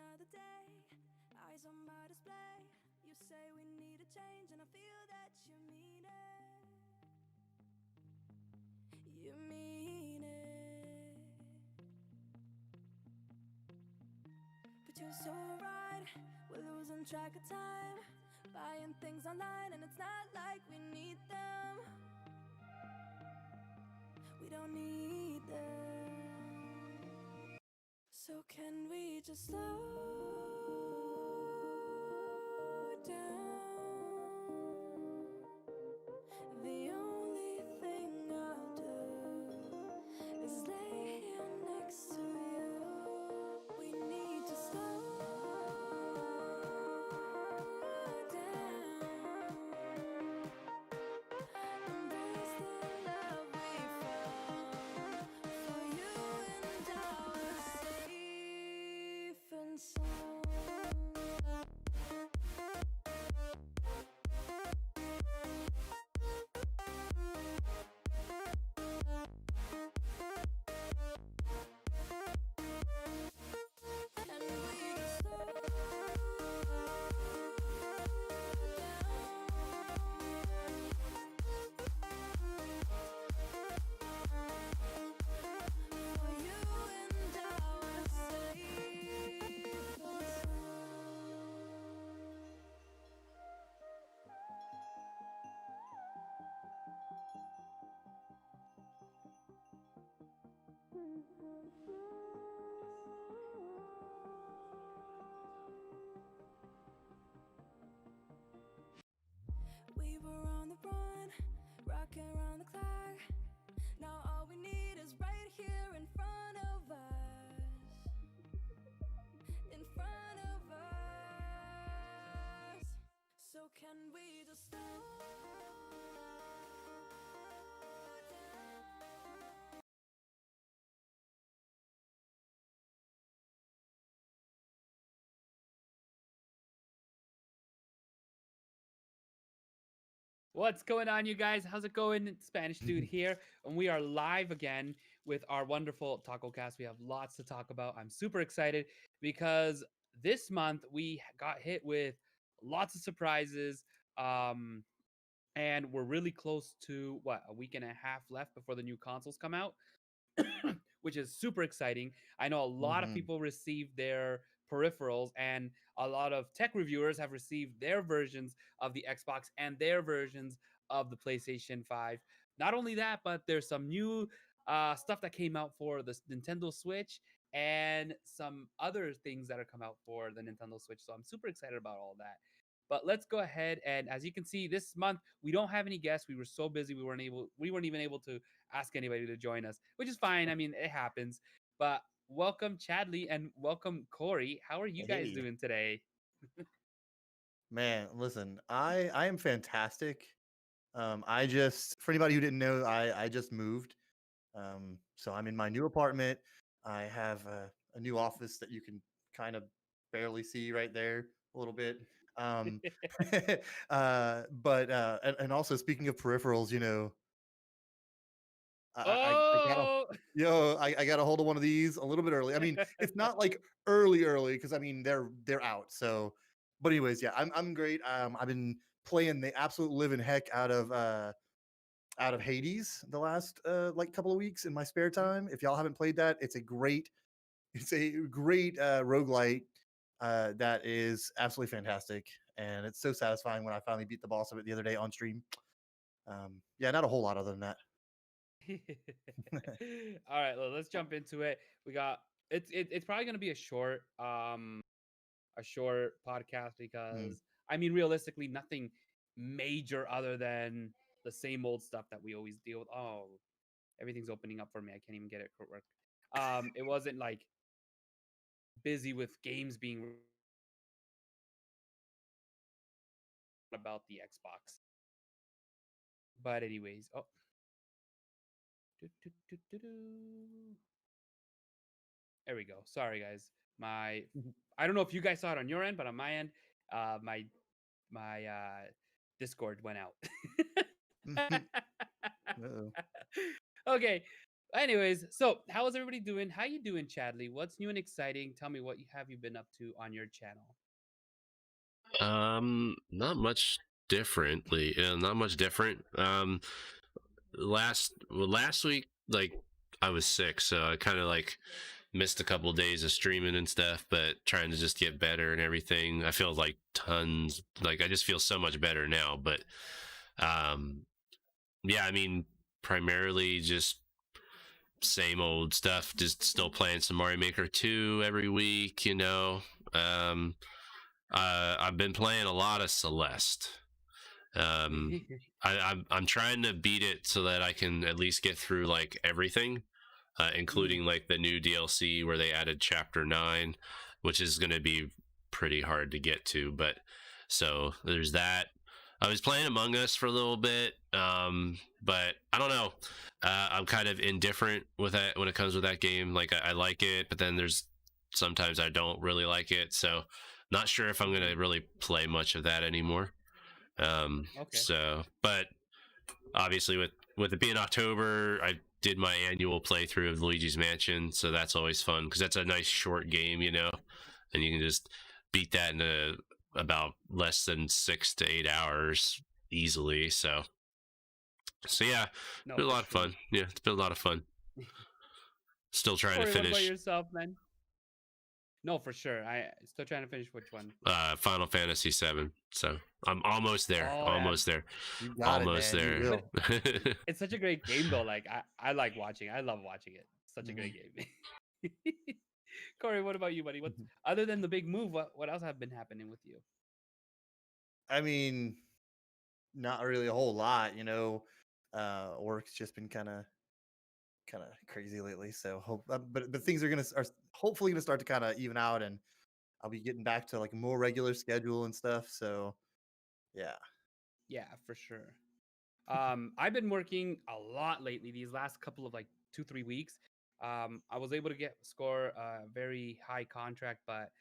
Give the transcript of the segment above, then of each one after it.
another day, eyes on my display. You say we need a change, and I feel that you mean it. You mean it. But you're so right, we're losing track of time, buying things online, and it's not like we need them. We don't need them. So can we just slow down? The only thing I'll do is lay here next to you. We need to slow down. Embrace the love we found, for you and I are safe and sound. And we just slow for you and I are safe and we were on the run, rocking around the clock. Now all we need is right here in front of us. In front of us. So can we just slow down? What's going on, you guys? How's it going? Spanishdude here, and we are live again with our wonderful TacoCast. We have lots to talk about. I'm super excited because this month we got hit with lots of surprises, and we're really close to a week and a half left before the new consoles come out. Which is super exciting. I know a lot of Mm-hmm. people received their peripherals, and a lot of tech reviewers have received their versions of the Xbox and their versions of the PlayStation 5. Not only that, but there's some new stuff that came out for the Nintendo Switch and some other things that are come out for the Nintendo Switch. So I'm super excited about all that. But let's go ahead, and as you can see, this month we don't have any guests. We were so busy we weren't even able to ask anybody to join us, which is fine. I mean, it happens. But welcome Chadley and welcome Corey. How are you guys Hey, doing today? man, listen, I am fantastic. I just for anybody who didn't know, I just moved. So I'm in my new apartment. I have a new office that you can kind of barely see right there a little bit. Um, and also speaking of peripherals, I got a Oh, I got a hold of one of these a little bit early. I mean, it's not like early because I mean they're out. So, but anyways, yeah, I'm great. I've been playing the absolute living heck out of Hades the last like couple of weeks in my spare time. If y'all haven't played that, it's a great roguelite that is absolutely fantastic, and it's so satisfying when I finally beat the boss of it the other day on stream. Yeah, not a whole lot other than that. all right. Well, let's jump into it. We got it's probably gonna be a short podcast Mm. because I mean realistically nothing major other than the same old stuff that we always deal with. Oh, everything's opening up for me. I can't even get it to work. It wasn't like busy with games being about the Xbox. But anyways, oh, do, do, do, do, do. There we go. Sorry guys. My I don't know if you guys saw it on your end, but on my end, my Discord went out. Uh-oh. Okay. Anyways, so how is everybody doing? How you doing, Chadley? What's new and exciting? Tell me what you have you been up to on your channel. Not much differently. Not much different. Last week, like I was sick, so I kind of like missed a couple of days of streaming and stuff, but trying to just get better and everything. I feel like tons, like I just feel so much better now. But yeah, I mean, primarily just same old stuff. Just still playing some Mario Maker 2 every week, you know. I've been playing a lot of Celeste. I'm trying to beat it so that I can at least get through like everything, including like the new DLC where they added Chapter 9, which is going to be pretty hard to get to. But so there's that. I was playing Among Us for a little bit, but I don't know. I'm kind of indifferent with that when it comes with that game. Like I like it, but then there's sometimes I don't really like it. So not sure if I'm going to really play much of that anymore. Okay. So, but obviously with it being October, I did my annual playthrough of Luigi's Mansion, so that's always fun because that's a nice short game, you know, and you can just beat that in about less than 6 to 8 hours easily. So yeah, No, it's been a for lot of sure. fun. Yeah, it's been a lot of fun. Still trying Corey, to what about finish yourself, man? No, for sure. I still trying to finish which one. Final Fantasy 7. So I'm almost there. Oh, yeah. Almost there. You got Almost it, man. You there. will. It's such a great game though. Like I like watching. I love watching it. Such a great game. Corey, what about you, buddy? What's other than the big move? What else have been happening with you? I mean, not really a whole lot, you know. Work's just been kind of crazy lately. So hope, but things are hopefully gonna start to kind of even out, and I'll be getting back to like a more regular schedule and stuff. So yeah. Yeah, for sure. I've been working a lot lately. These last couple of like 2-3 weeks. I was able to score a very high contract, but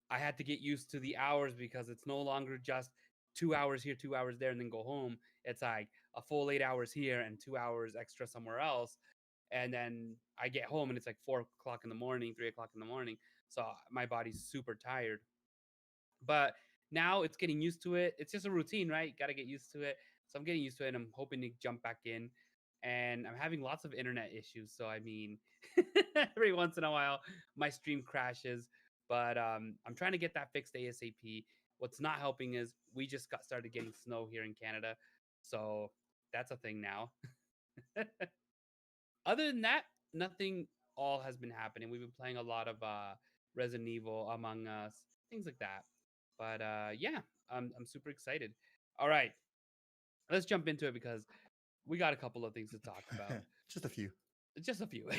I had to get used to the hours because it's no longer just 2 hours here, 2 hours there, and then go home. It's like a full 8 hours here and 2 hours extra somewhere else. And then I get home and it's like 4 o'clock in the morning, 3 o'clock in the morning. So my body's super tired. But now it's getting used to it. It's just a routine, right? Got to get used to it. So I'm getting used to it. And I'm hoping to jump back in. And I'm having lots of internet issues. So I mean, every once in a while, my stream crashes. But I'm trying to get that fixed ASAP. What's not helping is we just got started getting snow here in Canada. So that's a thing now. Other than that, nothing all has been happening. We've been playing a lot of Resident Evil, Among Us, things like that. But yeah, I'm super excited. All right, let's jump into it because we got a couple of things to talk about. Just a few. Just a few.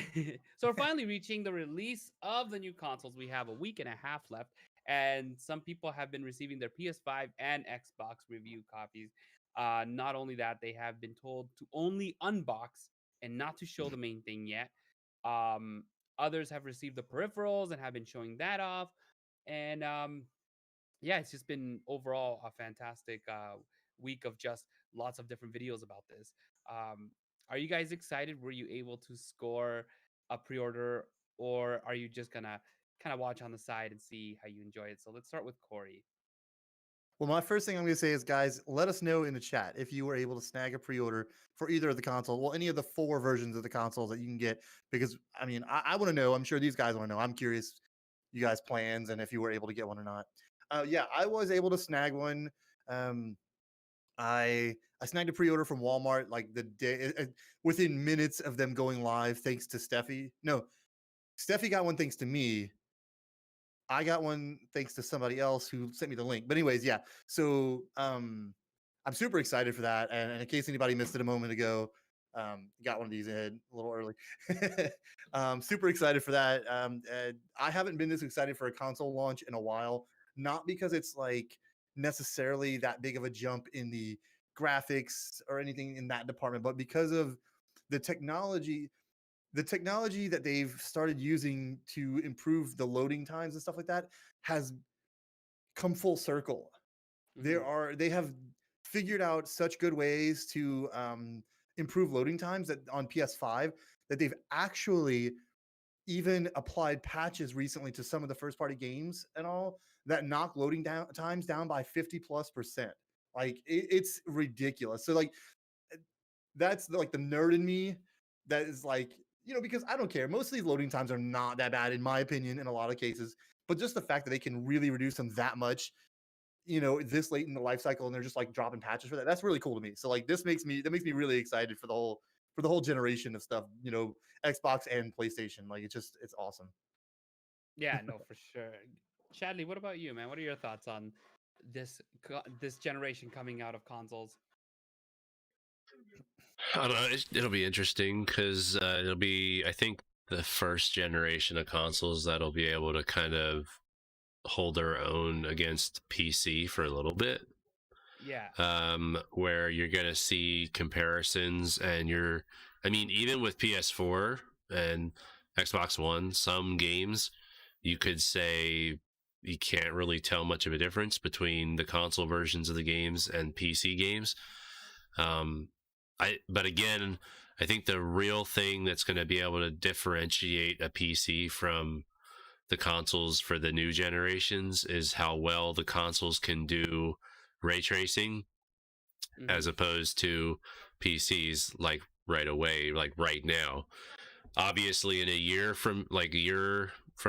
So we're finally reaching the release of the new consoles. We have a week and a half left, and some people have been receiving their PS5 and Xbox review copies. Not only that, they have been told to only unbox and not to show the main thing yet. Um, Others have received the peripherals and have been showing that off. And yeah, it's just been overall a fantastic week of just lots of different videos about this. Are you guys excited? Were you able to score a pre-order, or are you just gonna kind of watch on the side and see how you enjoy it? So let's start with Corey. Well, my first thing I'm going to say is, guys, let us know in the chat if you were able to snag a pre-order for either of the console, well, any of the 4 versions of the consoles that you can get. Because I mean, I want to know. I'm sure these guys want to know. I'm curious, you guys' plans and if you were able to get one or not. Yeah, I was able to snag one. I snagged a pre-order from Walmart like the day within minutes of them going live, thanks to Stephie. No, Stephie got one thanks to me. I got one thanks to somebody else who sent me the link. But anyways, yeah. So I'm super excited for that. And in case anybody missed it a moment ago, got one of these in a little early. Super excited for that. I haven't been this excited for a console launch in a while, not because it's like necessarily that big of a jump in the graphics or anything in that department, but because of the technology that they've started using to improve the loading times and stuff like that has come full circle. Mhm. They have figured out such good ways to improved loading times that on PS5 that they've actually even applied patches recently to some of the first party games and all that knock loading down times down by 50+%. Like it's ridiculous. So like that's like the nerd in me that is like, because I don't care. Most of these loading times are not that bad in my opinion in a lot of cases, but just the fact that they can really reduce them that much, this late in the life cycle, and they're just like dropping patches for that. That's really cool to me. So like that makes me really excited for the whole generation of stuff, Xbox and PlayStation. Like it's awesome. Yeah, no, for sure. Chadley, what about you, man? What are your thoughts on this generation coming out of consoles? I don't know. It'll be interesting because it'll be, I think, the first generation of consoles that'll be able to kind of hold their own against PC for a little bit. Yeah. Where you're gonna see comparisons, and even with PS4 and Xbox One, some games you could say you can't really tell much of a difference between the console versions of the games and PC games. But again, I think the real thing that's going to be able to differentiate a PC from the consoles for the new generations is how well the consoles can do ray tracing, as opposed to PCs like right away, like right now. Obviously, in a year from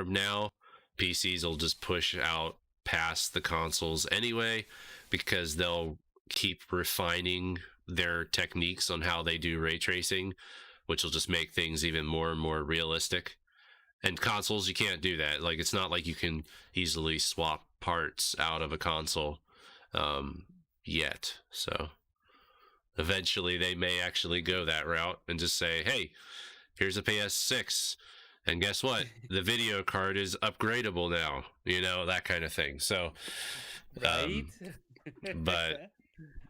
now, PCs will just push out past the consoles anyway, because they'll keep refining their techniques on how they do ray tracing, which will just make things even more and more realistic. And consoles, you can't do that. Like, it's not like you can easily swap parts out of a console yet. So eventually they may actually go that route and just say, hey, here's a PS6, and guess what? The video card is upgradable now, that kind of thing. So, right. But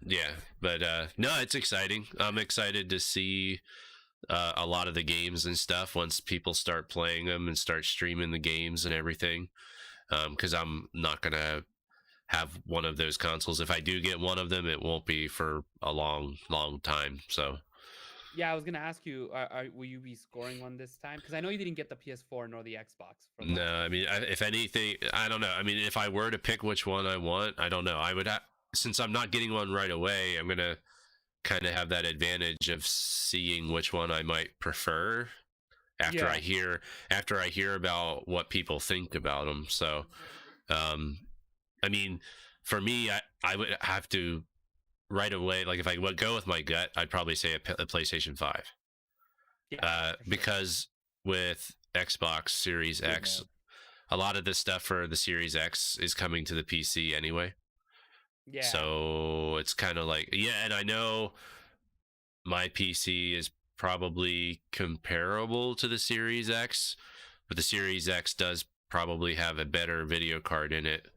yeah, but no, it's exciting. I'm excited to see a lot of the games and stuff once people start playing them and start streaming the games and everything. Because I'm not gonna have one of those consoles. If I do get one of them, it won't be for a long, long time. So. Yeah, I was gonna ask you, will you be scoring one this time? Because I know you didn't get the PS4 nor the Xbox. No, I mean, if anything, I don't know. I mean, if I were to pick which one I want, I don't know. I would since I'm not getting one right away, I'm gonna kind of have that advantage of seeing which one I might prefer after I hear about what people think about them. So, I mean, for me, I would have to right away. Like, if I would go with my gut, I'd probably say a PlayStation 5. Yeah, because with Xbox Series X, a lot of this stuff for the Series X is coming to the PC anyway. Yeah. So it's kind of like, and I know my PC is probably comparable to the Series X, but the Series X does probably have a better video card in it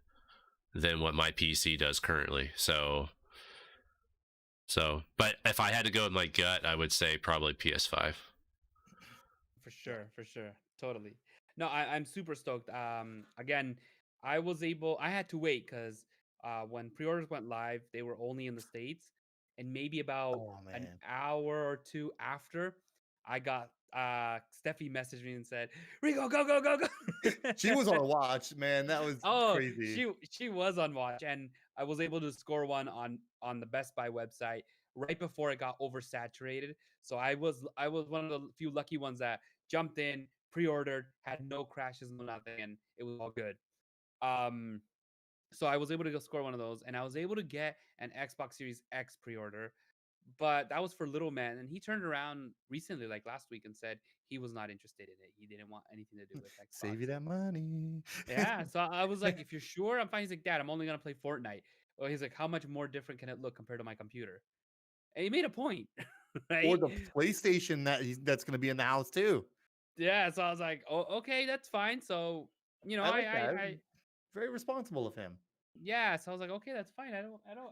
than what my PC does currently. So, but if I had to go with my gut, I would say probably PS5. For sure. Totally. No, I'm super stoked. Again, I had to wait because when pre-orders went live, they were only in the States, and maybe about an hour or two after, I got Stephie messaged me and said, "Rico, go!" She was on watch, man. That was crazy. She was on watch, and I was able to score one on the Best Buy website right before it got oversaturated. So I was one of the few lucky ones that jumped in, pre-ordered, had no crashes, no nothing, and it was all good. So I was able to go score one of those, and I was able to get an Xbox Series X pre-order, but that was for little man, and he turned around recently, like last week, and said he was not interested in it. He didn't want anything to do with Xbox. Save you that money. Yeah, so I was like, if you're sure, I'm fine. He's like, Dad, I'm only gonna play Fortnite. Well, he's like, how much more different can it look compared to my computer? And he made a point, right? Or the PlayStation that's going to be in the house too. Yeah, so I was like, oh, okay, that's fine. So, I very responsible of him. Yeah, so I was like, okay, that's fine. I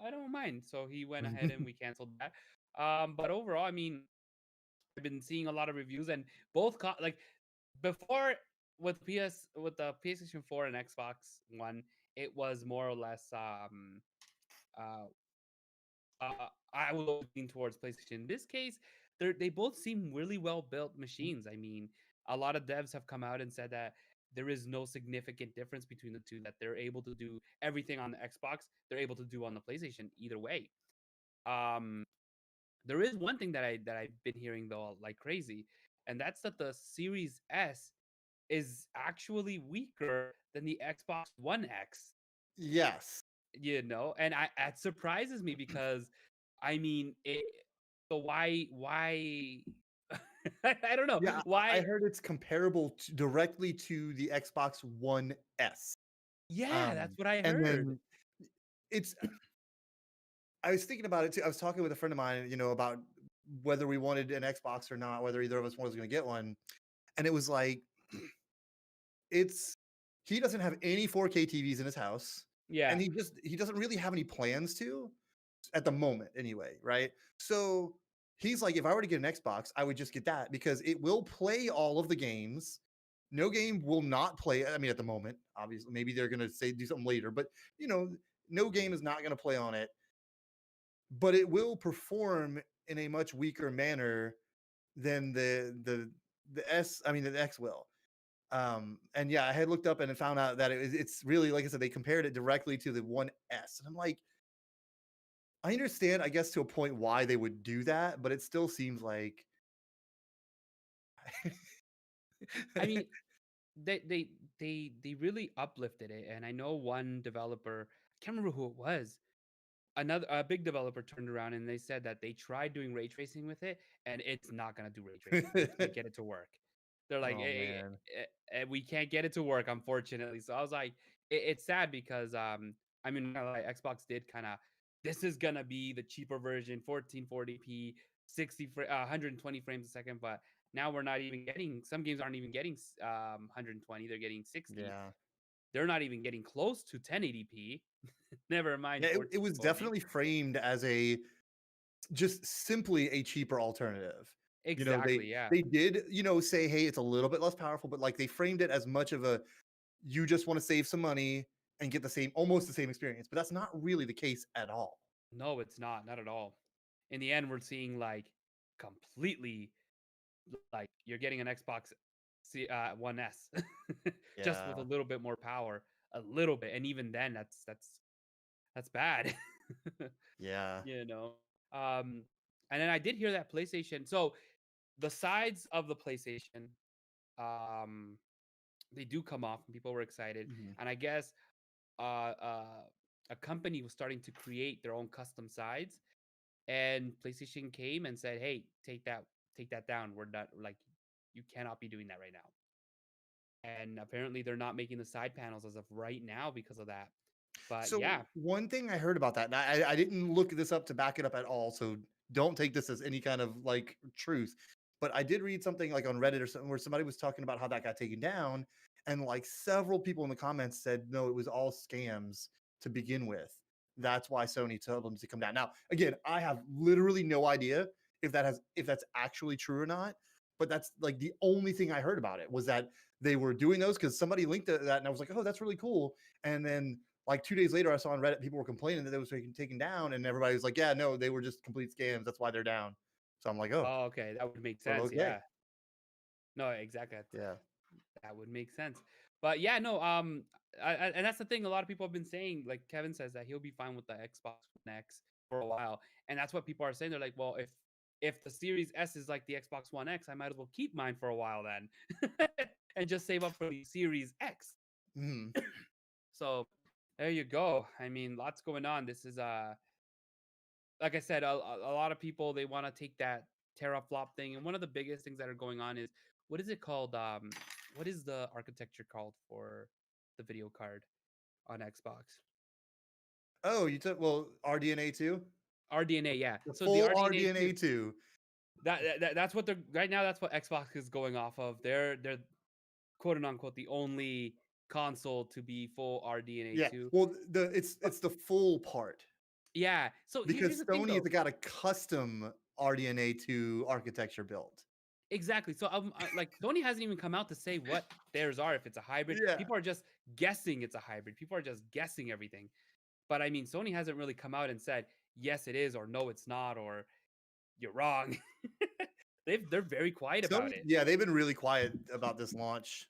don't mind. So he went ahead and we canceled that. But overall, I mean, I've been seeing a lot of reviews, and both like before with the PlayStation 4 and Xbox One, it was more or less I will always lean towards PlayStation. In this case, they both seem really well built machines. I mean, a lot of devs have come out and said that there is no significant difference between the two. That they're able to do everything on the Xbox, they're able to do on the PlayStation either way. Um, there is one thing that I've been hearing though like crazy, and that's that the Series S is actually weaker than the Xbox One X. Yes. And it surprises me because I mean it. So why? I don't know Yeah, I why. heard it's comparable directly to the Xbox One S. Yeah, that's what I And heard. then it's I was thinking about it too. I was talking with a friend of mine, about whether we wanted an Xbox or not, whether either of us was going to get one. And it was like, he doesn't have any 4K TVs in his house. Yeah, And he doesn't really have any plans to at the moment anyway. Right. So he's like, if I were to get an Xbox, I would just get that because it will play all of the games. No game will not play. I mean, at the moment, obviously, maybe they're going to do something later, but no game is not going to play on it. But it will perform in a much weaker manner than the X will. And yeah, I had looked up and found out that it's really, like I said, they compared it directly to the One S, and I'm like, I understand, I guess, to a point why they would do that, but it still seems like. I mean they really uplifted it, and I know one developer, I can't remember who it was, a big developer turned around and they said that they tried doing ray tracing with it and it's not going to do ray tracing. They can't get it to work. They're like, Oh man, we can't get it to work, unfortunately. So I was like, it's sad because I mean, like, Xbox did kind of, this is gonna be the cheaper version, 1440p, 120 frames a second, but now we're not even getting, some games aren't even getting 120, they're getting 60. yeah. They're not even getting close to 1080p. Never mind Yeah, it was 1440. definitely framed as just simply a cheaper alternative. Exactly, yeah. They did, say, hey, it's a little bit less powerful, but like they framed it as much of a, you just want to save some money and get almost the same experience. But that's not really the case at all. No, it's not at all. In the end, we're seeing like completely, like you're getting an Xbox One S just with a Yeah. little bit more power, a little bit, and even then, that's bad. Yeah. you know. Um, and then I did hear that PlayStation. So the sides of the PlayStation, um, they do come off, and people were excited. Mhm. And I guess uh, uh, a company was starting to create their own custom sides, and PlayStation came and said, "Hey, take that down. We're not, like, you cannot be doing that right now." And apparently, they're not making the side panels as of right now because of that. But So yeah, one thing I heard about that, and I didn't look this up to back it up at all, so don't take this as any kind of like truth. But I did read something like on Reddit or something where somebody was talking about how that got taken down, and like several people in the comments said no, it was all scams to begin with. That's why Sony told them to come down. Now, again, I have literally no idea if that's actually true or not. But that's like the only thing I heard about it was that they were doing those because somebody linked to that, and I was like, oh, that's really cool. And then like 2 days later, I saw on Reddit people were complaining that they was taken down, and everybody was like, "Yeah, no, they were just complete scams. That's why they're down." So I'm like, "Oh, oh, okay, that would make well, sense. okay, Yeah, no, exactly. yeah." That would make sense. But yeah, no, and that's the thing. A lot of people have been saying, like Kevin says, that he'll be fine with the Xbox One X for a while, and that's what people are saying. They're like, well, if the Series S is like the Xbox One X, I might as well keep mine for a while then, and just save up for the Series X. Mhm. So there you go. I mean, lots going on. This is like I said, a lot of people, they want to take that teraflop thing, and one of the biggest things that are going on is, what is it called? What is the architecture called for the video card on Xbox? Oh, you took RDNA 2, RDNA, yeah. the So the full RDNA RDNA 2, 2. that's what they're right now. That's what Xbox is going off of. They're quote unquote the only console to be full RDNA Yeah, 2. well, it's the full part Yeah. So here's because the thing, Sony though. has got a custom RDNA 2 architecture built. Exactly. So, like, Sony hasn't even come out to say what theirs are. If it's a hybrid, Yeah. people are just guessing it's a hybrid. People are just guessing everything. But I mean, Sony hasn't really come out and said, yes, it is, or no, it's not, or you're wrong. They're very quiet about it Yeah, they've been really quiet about this launch.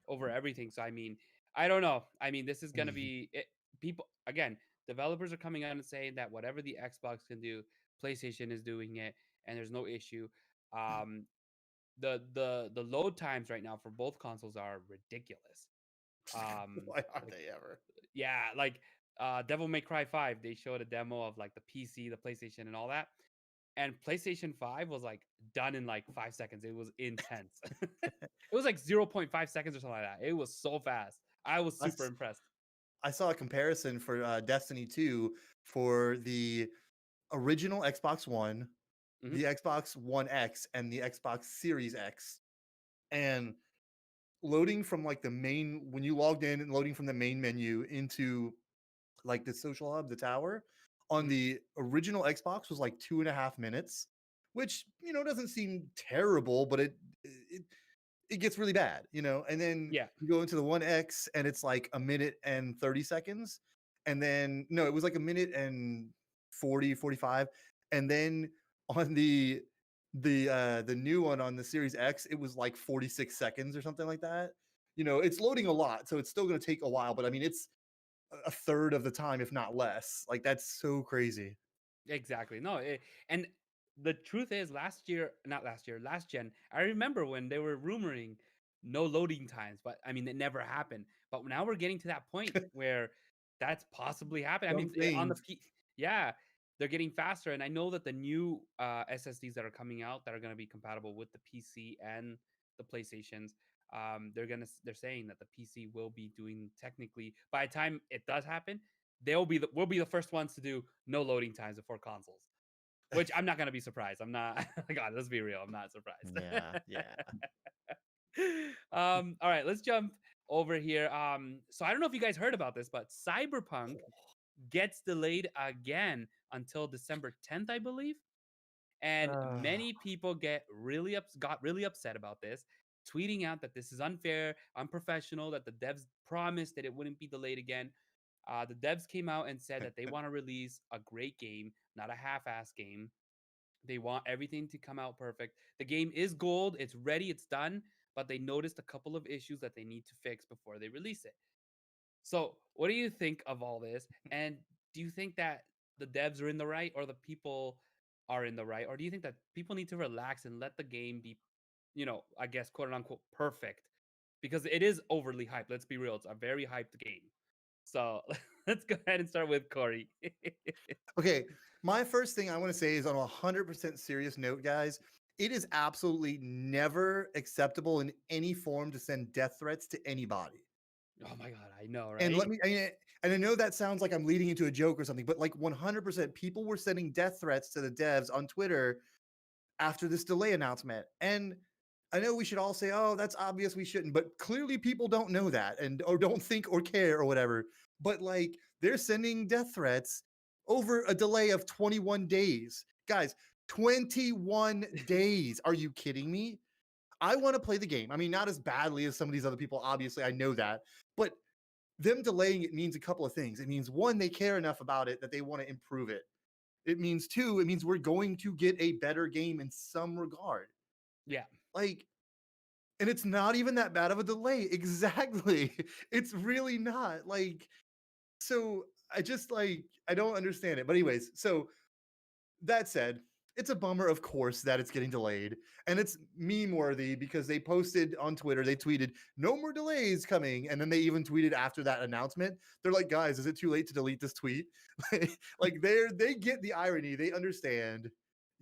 over everything. So I mean, I don't know. I mean, this is gonna be it, people again. Developers are coming out and saying that whatever the Xbox can do, PlayStation is doing it, and there's no issue. Um, the load times right now for both consoles are ridiculous. Why aren't Like they ever? yeah, like Devil May Cry 5, they showed a demo of like the PC, the PlayStation, and all that. And PlayStation 5 was like done in like 5 seconds. It was intense. It was like 0.5 seconds or something like that. It was so fast. I was I, super s- impressed. I saw a comparison for Destiny 2 for the original Xbox One, Mhm. the Xbox One X, and the Xbox Series X. And loading from like the main, when you logged in and loading from the main menu into like the social hub, the tower, on Mhm. the original Xbox was like 2.5 minutes, which, doesn't seem terrible, but it gets really bad, and then Yeah. you go into the One X and it's like a minute and 30 seconds. And then no, it was like a minute and 45. And then on the new one on the Series X, it was like 46 seconds or something like that. It's loading a lot, so it's still going to take a while, but I mean, it's a third of the time, if not less. Like, that's so crazy. Exactly. No, and the truth is, last gen, I remember when they were rumoring no loading times, but I mean, it never happened. But now we're getting to that point where that's possibly happening. I Some mean, on the things. yeah, they're getting faster, and I know that the new SSDs that are coming out that are going to be compatible with the PC and the PlayStations, they're saying that the PC will be doing technically by the time it does happen, we'll be the first ones to do no loading times before consoles. Which I'm not gonna be surprised. I'm not. God, let's be real. I'm not surprised. Yeah. All right, let's jump over here. So I don't know if you guys heard about this, but Cyberpunk gets delayed again until December 10th, I believe. And many people got really upset about this, tweeting out that this is unfair, unprofessional, that the devs promised that it wouldn't be delayed again. The devs came out and said that they want to release a great game, not a half-ass game. They want everything to come out perfect. The game is gold, it's ready, it's done, but they noticed a couple of issues that they need to fix before they release it. So, what do you think of all this? And do you think that the devs are in the right or the people are in the right? Or do you think that people need to relax and let the game be, I guess, quote unquote, perfect? Because it is overly hyped. Let's be real. It's a very hyped game. So let's go ahead and start with Corey. Okay, my first thing I want to say is on a 100% serious note, guys. It is absolutely never acceptable in any form to send death threats to anybody. Oh my God, I know, And right? and I know that sounds like I'm leading into a joke or something, but like 100% people were sending death threats to the devs on Twitter after this delay announcement. And I know we should all say, "Oh, that's obvious, we shouldn't," but clearly people don't know that and or don't think or care or whatever. But like they're sending death threats over a delay of 21 days. Guys, 21 days. Are you kidding me? I want to play the game. I mean, not as badly as some of these other people, obviously, I know that. But them delaying it means a couple of things. It means one, they care enough about it that they want to improve it. It means two, it means we're going to get a better game in some regard. Yeah. Like, and it's not even that bad of a delay. Exactly. It's really not. Like, so I don't understand it. But anyways, so that said, it's a bummer, of course, that it's getting delayed. And it's meme worthy because they posted on Twitter, they tweeted, no more delays coming. And then they even tweeted after that announcement. They're like, guys, is it too late to delete this tweet? Like they get the irony. They understand.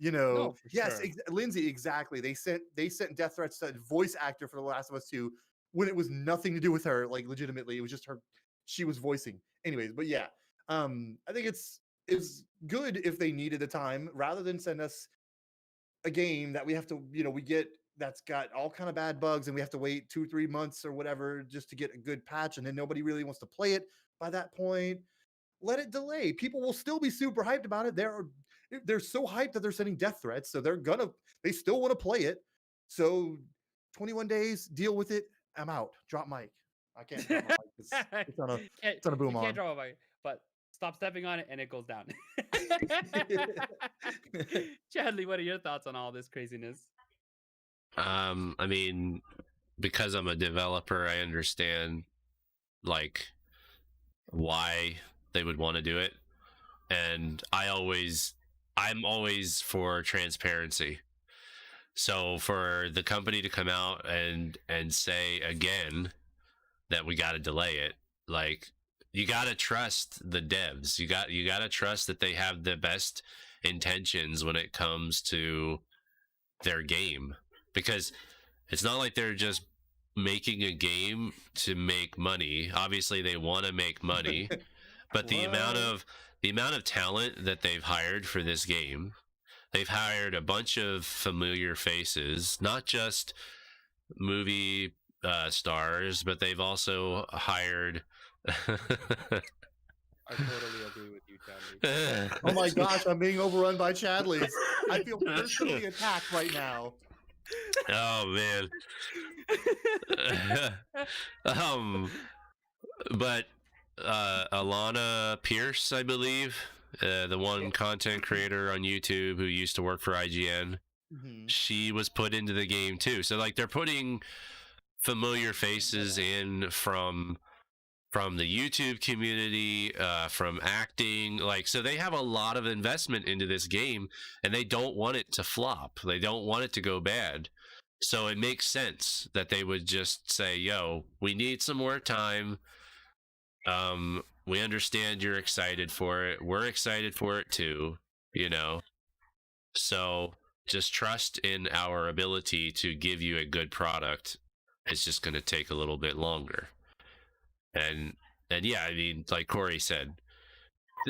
No, for Yes, sure. Lindsay, exactly. They sent death threats to a voice actor for The Last of Us 2 when it was nothing to do with her, like legitimately. It was just her, she was voicing. Anyways, but yeah. I think it's good if they needed the time rather than send us a game that we have to, we get that's got all kind of bad bugs and we have to wait 2-3 months or whatever just to get a good patch and then nobody really wants to play it by that point. Let it delay. People will still be super hyped about it. They're so hyped that they're sending death threats, so they still want to play it. So 21 days, deal with it. I'm out. Drop mic. I can't drop my mic. It's on a Can't, it's on a boom you can't arm. draw a mic, but stop stepping on it, and it goes down. Chadley, what are your thoughts on all this craziness? I mean, because I'm a developer, I understand like why they would want to do it, and I'm always for transparency. So for the company to come out and say again that we got to delay it, like, you got to trust the devs. You got to trust that they have the best intentions when it comes to their game, because it's not like they're just making a game to make money. Obviously they want to make money, but the amount of talent that they've hired for this game, they've hired a bunch of familiar faces, not just movie stars, but they've also hired I totally agree with you, Chadley. Oh my gosh, I'm being overrun by Chadleys. I feel personally attacked right now. Oh man. But Alana Pierce, I believe, the one content creator on YouTube who used to work for IGN, she was put into the game too. So like, they're putting familiar faces in from the YouTube community, from acting, like, so they have a lot of investment into this game, and they don't want it to flop. They don't want it to go bad. So it makes sense that they would just say, yo, we need some more time. We understand you're excited for it. We're excited for it too, you know? So just trust in our ability to give you a good product. It's just going to take a little bit longer. And yeah, I mean, like Corey said,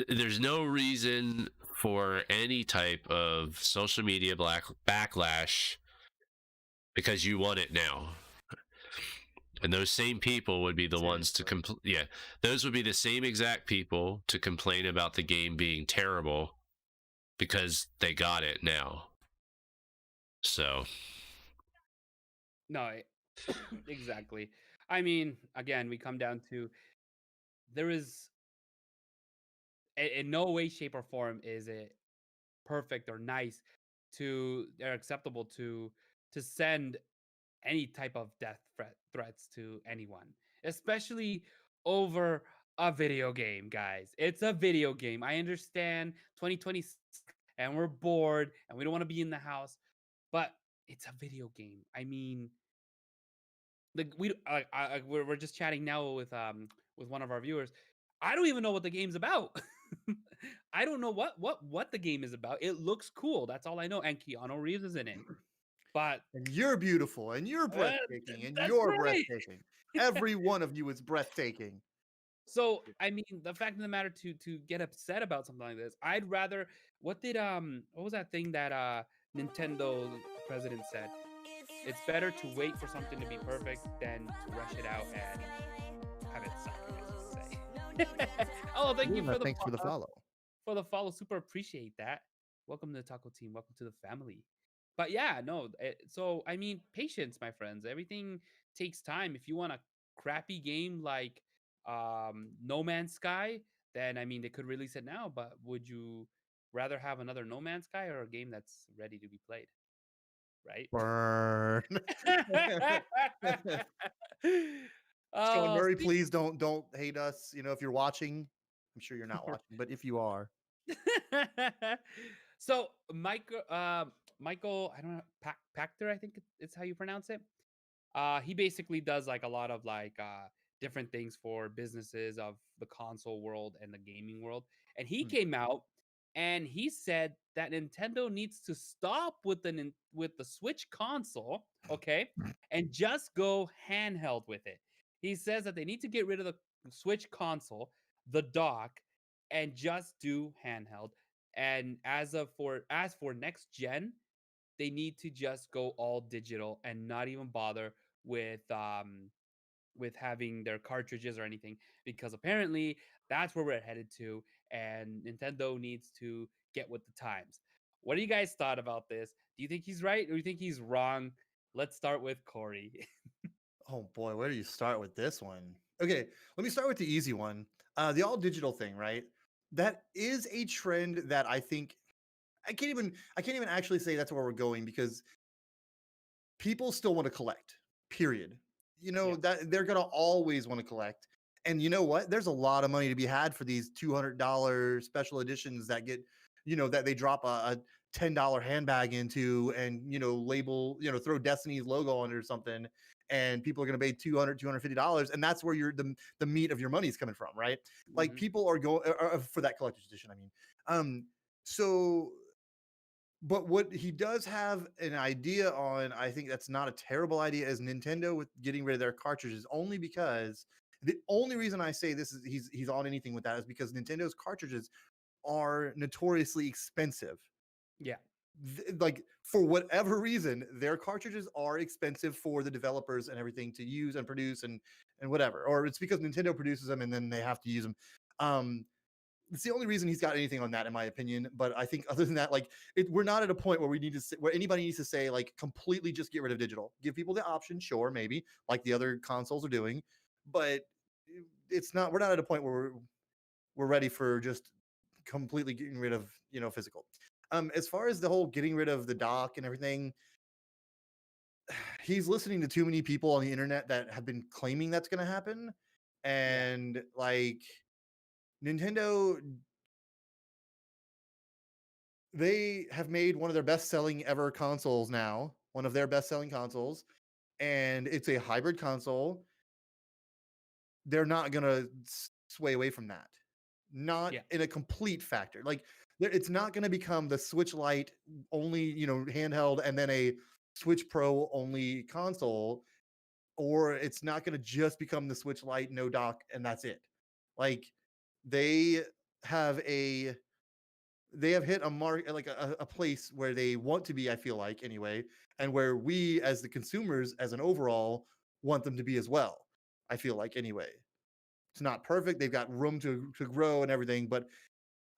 there's no reason for any type of social media backlash, because you want it now. And those same people would be the ones to those would be the same exact people to complain about the game being terrible, because they got it now. So No, exactly. I mean, again, we come down to, there is in no way, shape, or form is it perfect or nice or acceptable to send any type of death threats to anyone, especially over a video game, guys. It's a video game. I understand 2026 and we're bored and we don't want to be in the house, but it's a video game. I mean, like, we're just chatting now with one of our viewers. I don't even know what the game's about. I don't know what the game is about. It looks cool. That's all I know. And Keanu Reeves is in it. But And you're beautiful, and you're breathtaking, and you're breathtaking. Every one of you is breathtaking. So, I mean, the fact of the matter, to get upset about something like this, I'd rather, what was that thing that Nintendo president said? It's better to wait for something to be perfect than to rush it out and have it suck, I guess you could say. Oh, thank you for Thanks for the follow. For the follow, super appreciate that. Welcome to the Taco Team. Welcome to the family. But yeah, no. So I mean, patience, my friends. Everything takes time. If you want a crappy game like No Man's Sky, then I mean they could release it now. But would you rather have another No Man's Sky or a game that's ready to be played? Right? Burn. Sean Oh, Murray, please don't hate us. You know, if you're watching, I'm sure you're not watching, but if you are, so Michael, I don't know, Pachter, I think it's how you pronounce it. He basically does like a lot of like different things for businesses of the console world and the gaming world. And he came out and he said that Nintendo needs to stop with the Switch console, okay, and just go handheld with it. He says that they need to get rid of the Switch console, the dock, and just do handheld. And as for next gen, they need to just go all digital and not even bother with having their cartridges or anything, because apparently that's where we're headed to, and Nintendo needs to get with the times. What do you guys thought about this? Do you think he's right or do you think he's wrong? Let's start with Corey. oh boy, where do you start with this one? Okay, let me start with the easy one. The all digital thing, right? that is a trend that I think I can't even actually say that's where we're going, because people still want to collect. Period. You know, Yeah. that they're gonna always want to collect. And you know what? There's a lot of money to be had for these $200 special editions that get, that they drop a $10 handbag into, and label, throw Destiny's logo on it or something, and people are going to pay $250, and that's where the meat of your money is coming from, right? Like, Mhm. people are going for that collector's edition, I mean. So, but what he does have an idea on, I think that's not a terrible idea, is Nintendo with getting rid of their cartridges, only because the only reason I say this is he's on anything with that is because Nintendo's cartridges are notoriously expensive. Yeah. Like, for whatever reason, their cartridges are expensive for the developers and everything to use and produce and whatever, or it's because Nintendo produces them and then they have to use them. It's the only reason he's got anything on that, in my opinion. But I think other than that, like, we're not at a point where we need to where anybody needs to say, like, completely just get rid of digital. Give people the option, sure, maybe, like the other consoles are doing, but it's not. We're not at a point where we're ready for just completely getting rid of physical. As far as the whole getting rid of the dock and everything, he's listening to too many people on the internet that have been claiming that's going to happen, and like, Nintendo, they have made one of their best-selling ever consoles now, one of their best-selling consoles, and it's a hybrid console. They're not gonna sway away from that. Not Yeah. in a complete factor. Like, it's not gonna become the Switch Lite only, handheld, and then a Switch Pro only console, or it's not gonna just become the Switch Lite, no dock, and that's it. Like, they have a they have hit a mark, like a place where they want to be, I feel like, anyway, and where we as the consumers as an overall want them to be as well, I feel like, anyway. It's not perfect, they've got room to grow and everything, but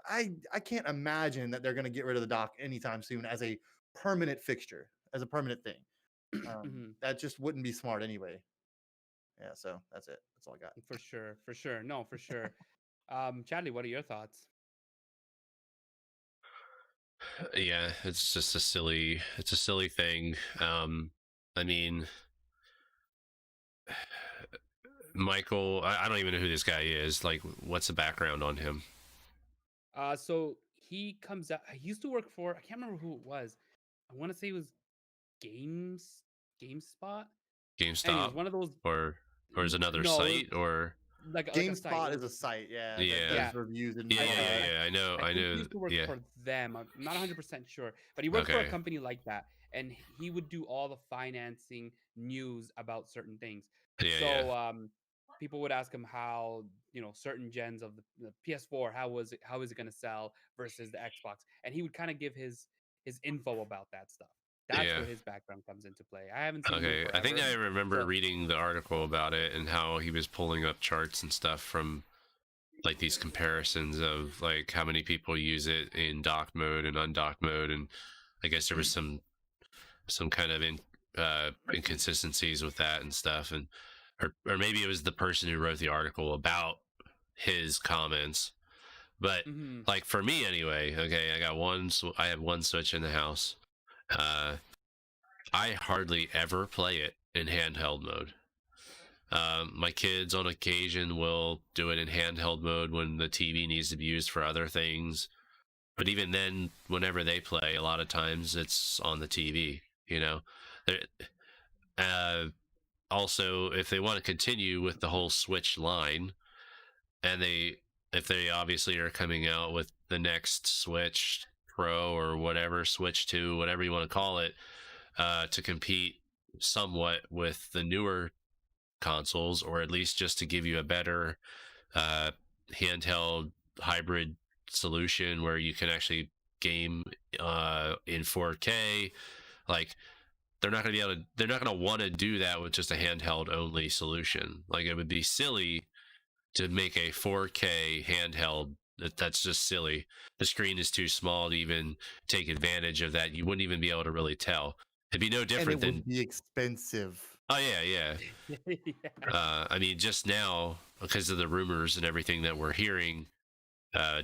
I can't imagine that they're going to get rid of the dock anytime soon as a permanent fixture, as a permanent thing. Mhm. That just wouldn't be smart anyway. Yeah, so that's it. That's all I got. For sure. For sure. No, for sure. Chadley, what are your thoughts? Yeah, it's just it's a silly thing. I mean, Michael, I don't even know who this guy is. Like, what's the background on him? So he comes out. He used to work for. I can't remember who it was. I want to say it was GameSpot. Anyways, GameStop, one of those. or is another No, site, or like a site. GameSpot It is a was, site, yeah, Yeah. that does reviews and yeah, I know, I think he know. used to work Yeah, for them. I'm not 100% sure, but he worked for a okay, company like that, and he would do all the financing news about certain things. yeah, So people would ask him how certain gens of the PS4, how is it going to sell versus the Xbox, and he would kind of give his info about that stuff. That's yeah. where his background comes into play. I haven't seen him in Okay, I think forever, I remember so reading the article about it and how he was pulling up charts and stuff from like these comparisons of like how many people use it in docked mode and undocked mode, and I guess there was some kind of inconsistencies with that and stuff, and or maybe it was the person who wrote the article about his comments. But mhm. like for me anyway, okay, I have one Switch in the house. I hardly ever play it in handheld mode. My kids on occasion will do it in handheld mode when the TV needs to be used for other things. But even then, whenever they play, a lot of times it's on the TV, you know. Uh, Also, if they want to continue with the whole Switch line, and if they obviously are coming out with the next Switch Pro or whatever, Switch 2, whatever you want to call it, to compete somewhat with the newer consoles, or at least just to give you a better handheld hybrid solution where you can actually game in 4K. Like, they're not going to want to do that with just a handheld only solution. Like, it would be silly to make a 4K handheld. That's just silly. The screen is too small to even take advantage of that. You wouldn't even be able to really tell. It'd be no different and it than would be expensive. Oh yeah. Yeah. I mean, just now, because of the rumors and everything that we're hearing,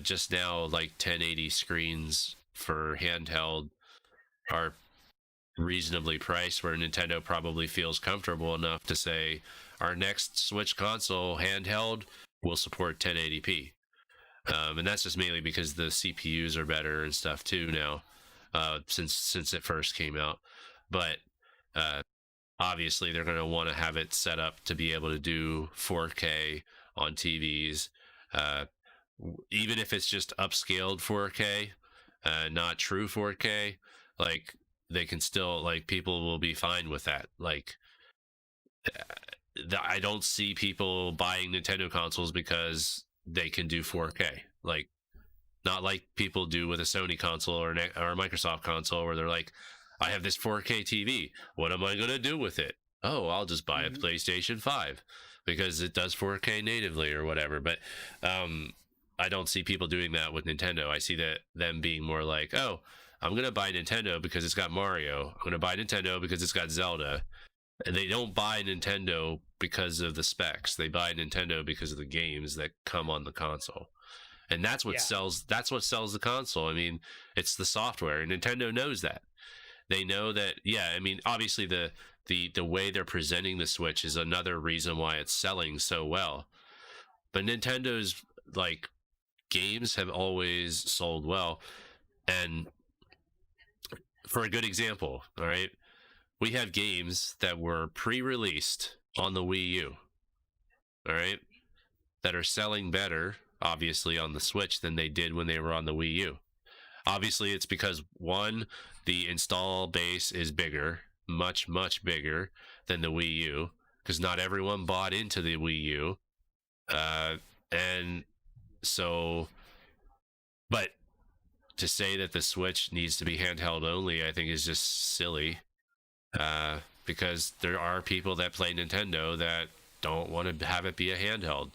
Just now, like 1080 screens for handheld are reasonably priced, where Nintendo probably feels comfortable enough to say our next Switch console handheld will support 1080p. And that's just mainly because the CPUs are better and stuff too now, since it first came out. But obviously they're going to want to have it set up to be able to do 4K on TVs, even if it's just upscaled 4K, not true 4K. Like, they can still, like, people will be fine with that. Like, I don't see people buying Nintendo consoles because they can do 4K. Like, not like people do with a Sony console or a Microsoft console, where they're like, I have this 4K TV. What am I going to do with it? Oh, I'll just buy a PlayStation 5 because it does 4K natively or whatever. But I don't see people doing that with Nintendo. I see that them being more like, oh, I'm going to buy Nintendo because it's got Mario. I'm going to buy Nintendo because it's got Zelda. And they don't buy Nintendo because of the specs. They buy Nintendo because of the games that come on the console. And that's what sells. That's what sells the console. I mean, it's the software, and Nintendo knows that. They know that. Yeah, I mean, obviously the way they're presenting the Switch is another reason why it's selling so well. But Nintendo's, like, games have always sold well. And for a good example, all right, we have games that were pre-released on the Wii U, all right, that are selling better, obviously, on the Switch than they did when they were on the Wii U. Obviously, it's because, one, the install base is bigger, much, much bigger than the Wii U, because not everyone bought into the Wii U. And so, but to say that the Switch needs to be handheld only, I think is just silly, because there are people that play Nintendo that don't want to have it be a handheld.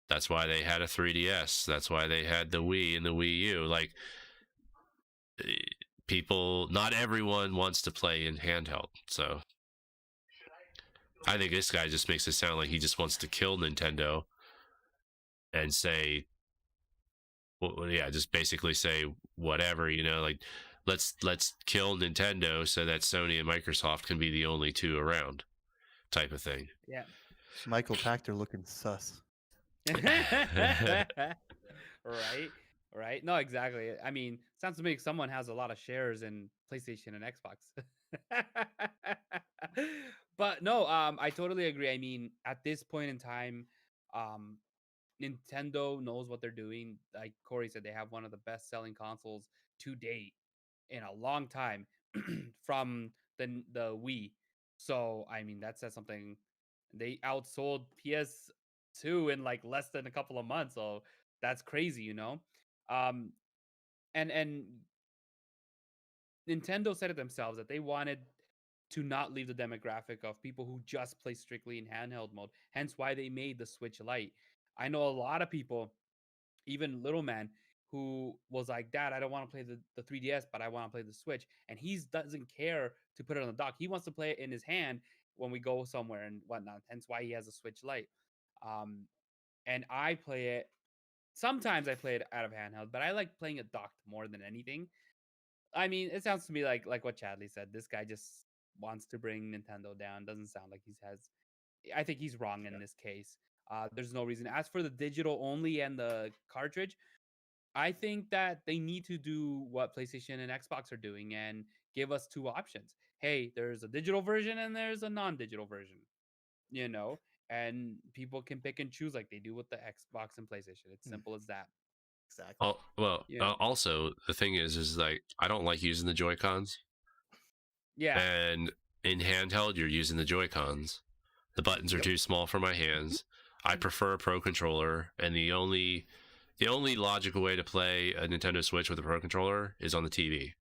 That's why they had a 3DS. That's why they had the Wii and the Wii U. Like, people, not everyone wants to play in handheld. So I think this guy just makes it sound like he just wants to kill Nintendo and say, well, yeah, just basically say whatever, you know, like, let's kill Nintendo so that Sony and Microsoft can be the only two around, type of thing. Yeah. Michael Pachter looking sus. Right. No, exactly. I mean, sounds to me like someone has a lot of shares in PlayStation and Xbox. But no, I totally agree. I mean, at this point in time, Nintendo knows what they're doing. Like Corey said, they have one of the best selling consoles to date in a long time from the Wii. So I mean, that says something. They outsold PS2 in like less than a couple of months. So that's crazy, you know. And Nintendo said it themselves that they wanted to not leave the demographic of people who just play strictly in handheld mode. Hence why they made the Switch Lite. I know a lot of people, even little man, who was like, Dad, I don't want to play the 3DS, but I want to play the Switch. And he doesn't care to put it on the dock. He wants to play it in his hand when we go somewhere and whatnot. Hence why he has a Switch Lite. And I play it. Sometimes I play it out of handheld, but I like playing it docked more than anything. I mean, it sounds to me like what Chadley said. This guy just wants to bring Nintendo down. Doesn't sound like he has. I think he's wrong in this case. There's no reason. As for the digital only and the cartridge, I think that they need to do what PlayStation and Xbox are doing and give us two options. Hey, there's a digital version and there's a non-digital version, you know, and people can pick and choose like they do with the Xbox and PlayStation. It's simple as that. Exactly. Oh, well, Yeah. also, the thing is like, I don't like using the Joy-Cons. Yeah. And in handheld, you're using the Joy-Cons. The buttons are too small for my hands. I prefer a Pro Controller, and the only logical way to play a Nintendo Switch with a Pro Controller is on the TV.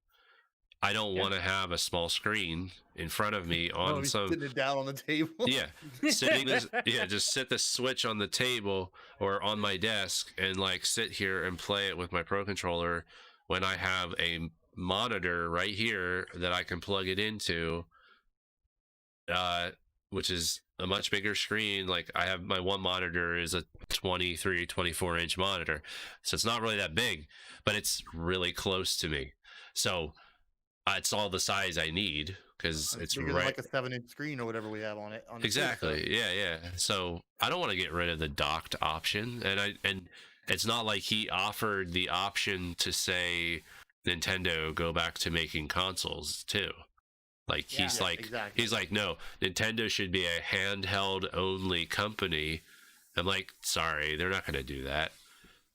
I don't want to have a small screen in front of me on sitting it down on the table. Yeah, just sit the Switch on the table or on my desk and like sit here and play it with my Pro Controller when I have a monitor right here that I can plug it into which is a much bigger screen. Like I have my one monitor is a 23, 24-inch monitor. So it's not really that big, but it's really close to me. So it's all the size I need because it's bigger than right. like a 7-inch screen or whatever we have on it. Exactly. Yeah. So I don't want to get rid of the docked option, and it's not like he offered the option to say Nintendo go back to making consoles too. Like he's like, no, Nintendo should be a handheld only company. I'm like, sorry, they're not going to do that.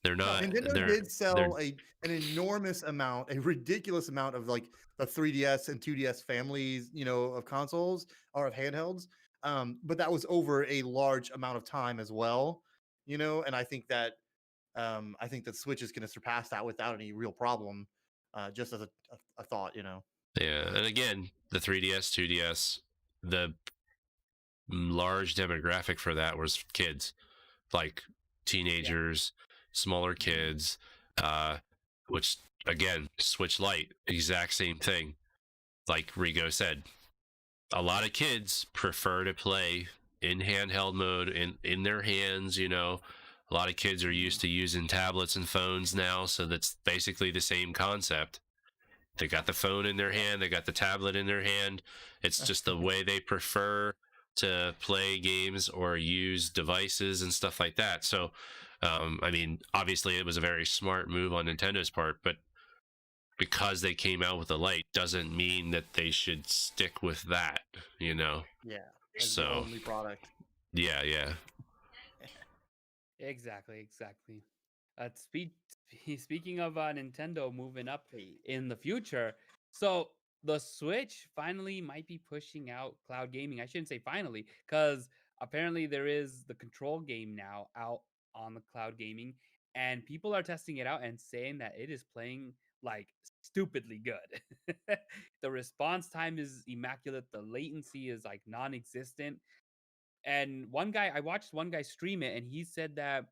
They're not. Nintendo did sell an enormous amount, a ridiculous amount of like the 3DS and 2DS families, of consoles or of handhelds. But that was over a large amount of time as well, and I think that Switch is going to surpass that without any real problem. Just as a thought, Yeah, and again, the 3DS, 2DS, the large demographic for that was kids, like teenagers, smaller kids, which again, Switch Lite, exact same thing. Like Rigo said, a lot of kids prefer to play in handheld mode, in their hands. A lot of kids are used to using tablets and phones now, so that's basically the same concept. They got the phone in their hand, they got the tablet in their hand. It's just the way they prefer to play games or use devices and stuff like that. So, I mean, obviously it was a very smart move on Nintendo's part, but because they came out with the Lite doesn't mean that they should stick with that, Yeah. So the only product. Yeah. Exactly. Speaking of Nintendo moving up in the future, so the Switch finally might be pushing out cloud gaming. I shouldn't say finally, because apparently there is the Control game now out on the cloud gaming, and people are testing it out and saying that it is playing like stupidly good. The response time is immaculate. The latency is like non-existent. And I watched one guy stream it, and he said that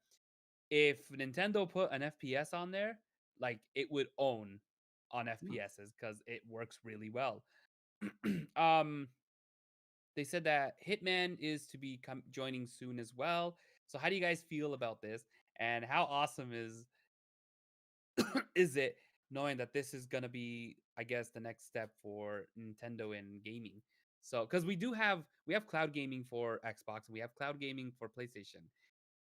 if Nintendo put an FPS on there, like it would own on FPSs because it works really well. um, they said that Hitman is to be joining soon as well. So how do you guys feel about this? And how awesome is it knowing that this is gonna be, I guess, the next step for Nintendo in gaming? So because we have cloud gaming for Xbox and we have cloud gaming for PlayStation,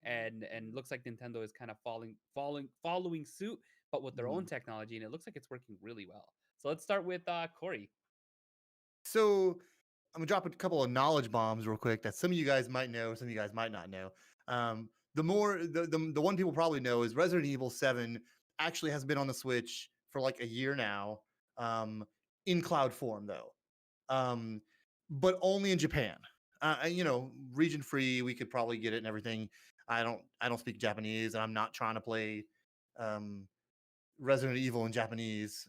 and looks like Nintendo is kind of following suit, but with their own technology, and it looks like it's working really well. So let's start with Corey. So I'm gonna drop a couple of knowledge bombs real quick that some of you guys might know, some of you guys might not know. The one people probably know is Resident Evil 7 actually has been on the Switch for like a year now, in cloud form though, but only in Japan. Region free, we could probably get it and everything. I don't speak Japanese, and I'm not trying to play Resident Evil in Japanese.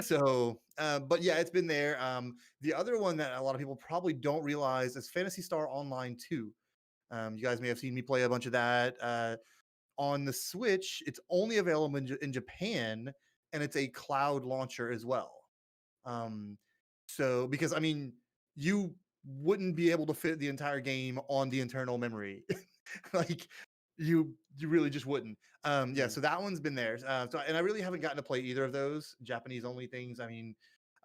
So, but yeah, it's been there. The other one that a lot of people probably don't realize is Phantasy Star Online 2. You guys may have seen me play a bunch of that. On the Switch, it's only available in Japan, and it's a cloud launcher as well. So, because I mean, you wouldn't be able to fit the entire game on the internal memory. Like you really just wouldn't. So that one's been there. And I really haven't gotten to play either of those Japanese only things. I mean,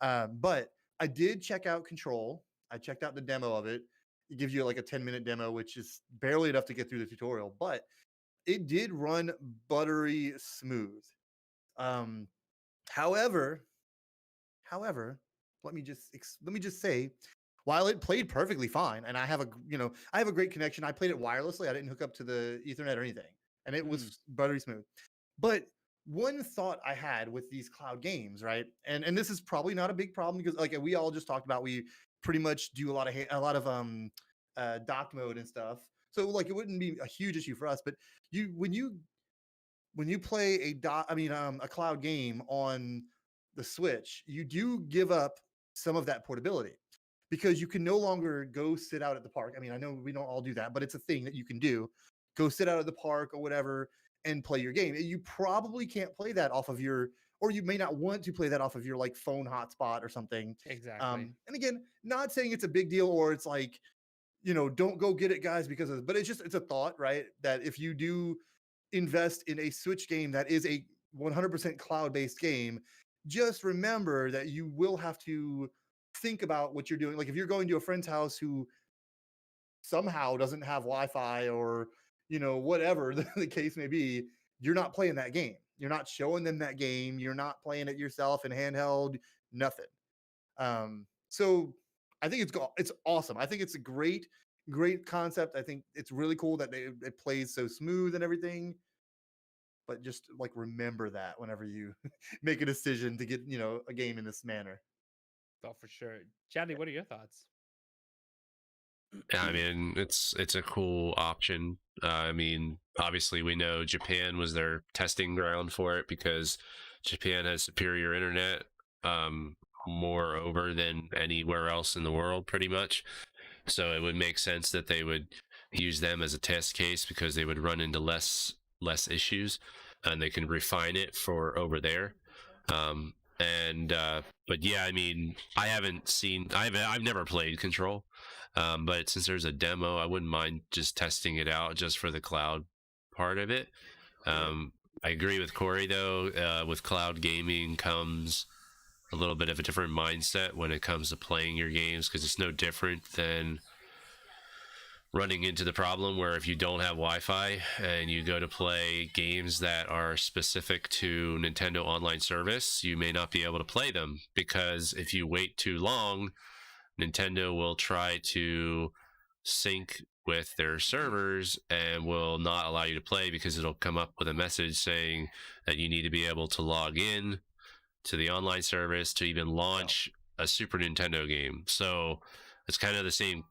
but I did check out Control. I checked out the demo of it. It gives you like a 10-minute demo, which is barely enough to get through the tutorial, but it did run buttery smooth. However, let me just say, while it played perfectly fine, and I have a great connection. I played it wirelessly. I didn't hook up to the Ethernet or anything, and it was buttery smooth. But one thought I had with these cloud games, right? And this is probably not a big problem because, like we all just talked about, we pretty much do a lot of dock mode and stuff. So like it wouldn't be a huge issue for us. But when you play a cloud game on the Switch, you do give up some of that portability, because you can no longer go sit out at the park. I mean, I know we don't all do that, but it's a thing that you can do. Go sit out at the park or whatever and play your game. You probably can't play that off of or you may not want to play that off of your like phone hotspot or something. Exactly. And again, not saying it's a big deal or it's like don't go get it, guys, because of. But it's a thought, right? That if you do invest in a Switch game that is a 100% cloud-based game, just remember that you will have to think about what you're doing. Like if you're going to a friend's house who somehow doesn't have Wi-Fi or whatever the case may be, you're not playing that game. You're not showing them that game. You're not playing it yourself in handheld. Nothing. So I think it's awesome. I think it's a great concept. I think it's really cool that it plays so smooth and everything. But just like remember that whenever you make a decision to get a game in this manner. Oh, for sure. Chadley, what are your thoughts? Yeah, I mean, it's a cool option. I mean, obviously, we know Japan was their testing ground for it because Japan has superior internet, moreover than anywhere else in the world, pretty much. So it would make sense that they would use them as a test case because they would run into less issues, and they can refine it for over there. But yeah, I mean, I've never played Control. But since there's a demo, I wouldn't mind just testing it out just for the cloud part of it. I agree with Corey, though. With cloud gaming comes a little bit of a different mindset when it comes to playing your games, because it's no different than running into the problem where if you don't have Wi-Fi and you go to play games that are specific to Nintendo Online Service, you may not be able to play them, because if you wait too long, Nintendo will try to sync with their servers and will not allow you to play, because it'll come up with a message saying that you need to be able to log in to the online service to even launch a Super Nintendo game. So it's kind of the same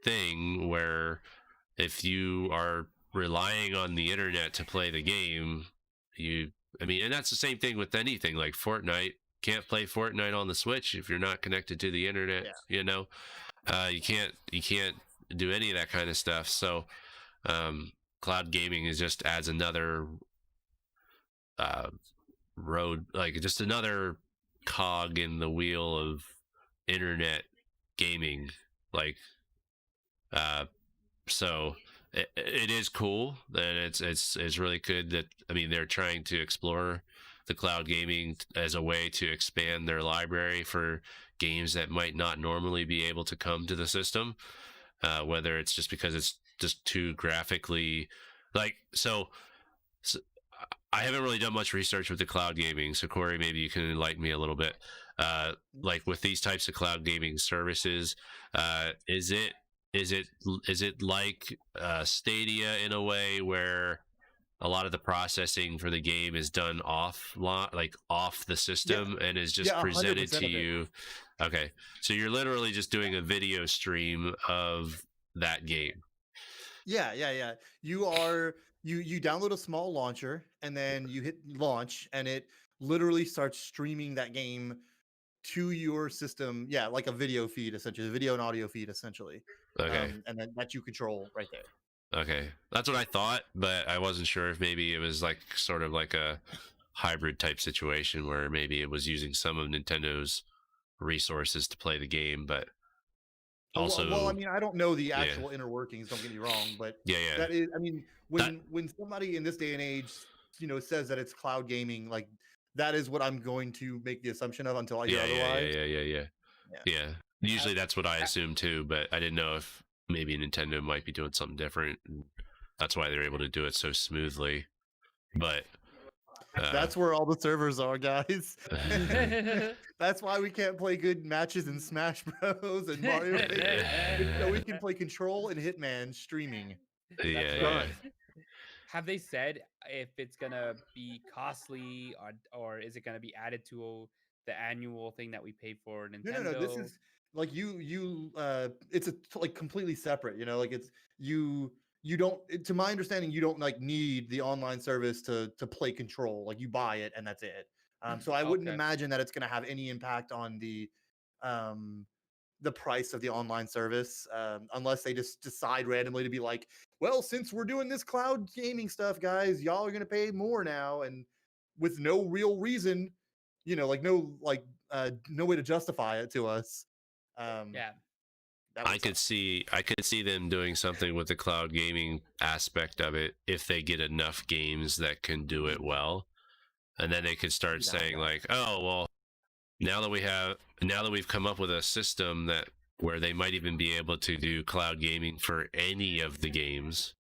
thing where if you are relying on the internet to play the game, and that's the same thing with anything like Fortnite. Can't play Fortnite on the Switch if you're not connected to the internet. You can't do any of that kind of stuff. So cloud gaming is just adds another road, like just another cog in the wheel of internet gaming. Like so it is cool, and it's really good that, I mean, they're trying to explore the cloud gaming as a way to expand their library for games that might not normally be able to come to the system, whether it's just because it's just too graphically so I haven't really done much research with the cloud gaming, so Corey, maybe you can enlighten me a little bit. Like with these types of cloud gaming services, is it like Stadia in a way where a lot of the processing for the game is done off the system, and is just presented to you? Okay, so you're literally just doing a video stream of that game. Yeah. You download a small launcher, and then you hit launch, and it literally starts streaming that game to your system. Yeah, like a video feed, essentially, a video and audio feed, essentially. Okay. And then that you control right there. Okay, that's what I thought, but I wasn't sure if maybe it was like sort of like a hybrid type situation where maybe it was using some of Nintendo's resources to play the game, but also, well, I mean, I don't know the actual inner workings, don't get me wrong, but that is, I mean, when somebody in this day and age, says that it's cloud gaming, like that is what I'm going to make the assumption of until I hear otherwise. Yeah. Usually that's what I assume too, but I didn't know if maybe Nintendo might be doing something different, and that's why they're able to do it so smoothly. But that's where all the servers are, guys. That's why we can't play good matches in Smash Bros. And Mario Maker. So we can play Control and Hitman streaming. Yeah. Have they said if it's gonna be costly, or is it gonna be added to the annual thing that we pay for Nintendo? No. This is like it's like completely separate. Like it's you don't, to my understanding, you don't like need the online service to play Control. Like you buy it and that's it. So I wouldn't imagine that it's going to have any impact on the price of the online service, unless they just decide randomly to be like, well, since we're doing this cloud gaming stuff, guys, y'all are going to pay more now, and with no real reason, no way to justify it to us. That I would could suck. see them doing something with the cloud gaming aspect of it if they get enough games that can do it well, and then they could start Be down with saying that. like, oh well, now that we've come up with a system that where they might even be able to do cloud gaming for any of the games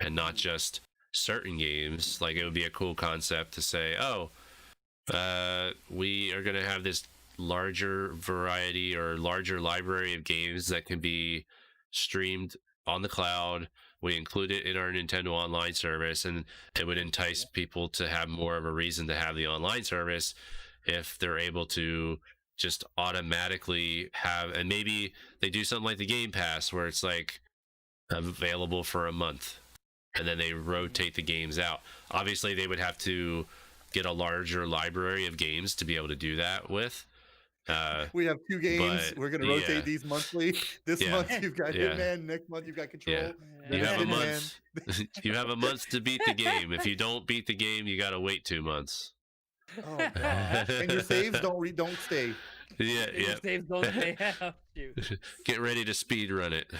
and not just certain games. Like, it would be a cool concept to say, oh, we are going to have this larger variety or larger library of games that can be streamed on the cloud. We include it in our Nintendo Online service, and it would entice people to have more of a reason to have the online service if they're able to just automatically have, and maybe they do something like the Game Pass where it's like available for a month and then they rotate the games out. Obviously, they would have to get a larger library of games to be able to do that with. We have 2 games. but We're gonna yeah, rotate these monthly. This Yeah. month you've got Yeah. Hitman. Next month you've got Control. Yeah. then you have a Hitman. month. You have a month to beat the game. If you don't beat the game, you got to wait 2 months. Oh god. And your saves don't stay. Yeah, Your yeah. saves don't stay out. Shoot. Get ready to speed run it.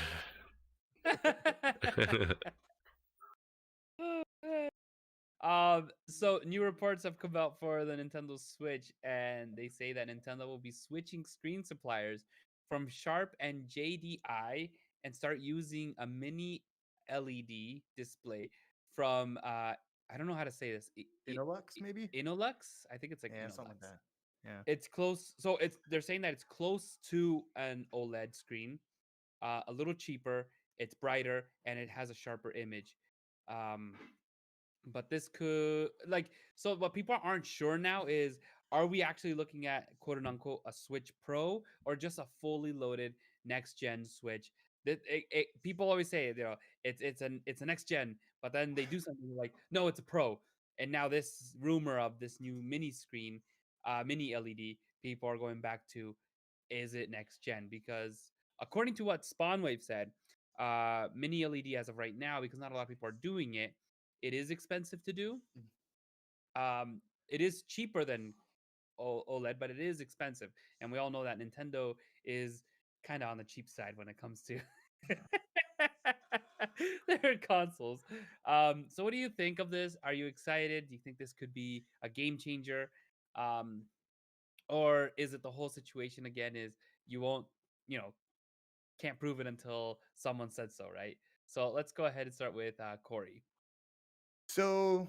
So new reports have come out for the Nintendo Switch, and they say that Nintendo will be switching screen suppliers from Sharp and JDI and start using a mini LED display from I don't know how to say this. Inolux maybe? Inolux? I think it's like Yeah, Inolux. something like that. Yeah. It's close. So they're saying that it's close to an OLED screen, a little cheaper, it's brighter, and it has a sharper image. Um, but this could so what people aren't sure now is, are we actually looking at quote unquote a Switch Pro or just a fully loaded next gen Switch? People always say, it's a next gen, but then they do something like, no, it's a Pro. And now this rumor of this new mini screen, mini LED, people are going back to, is it next gen? Because according to what Spawnwave said, mini LED as of right now, because not a lot of people are doing it, it is expensive to do. It is cheaper than OLED, but it is expensive, and we all know that Nintendo is kind of on the cheap side when it comes to their consoles. So what do you think of this? Are you excited? Do you think this could be a game changer? Or is it the whole situation again is you won't, can't prove it until someone said so, right? So let's go ahead and start with Corey. So,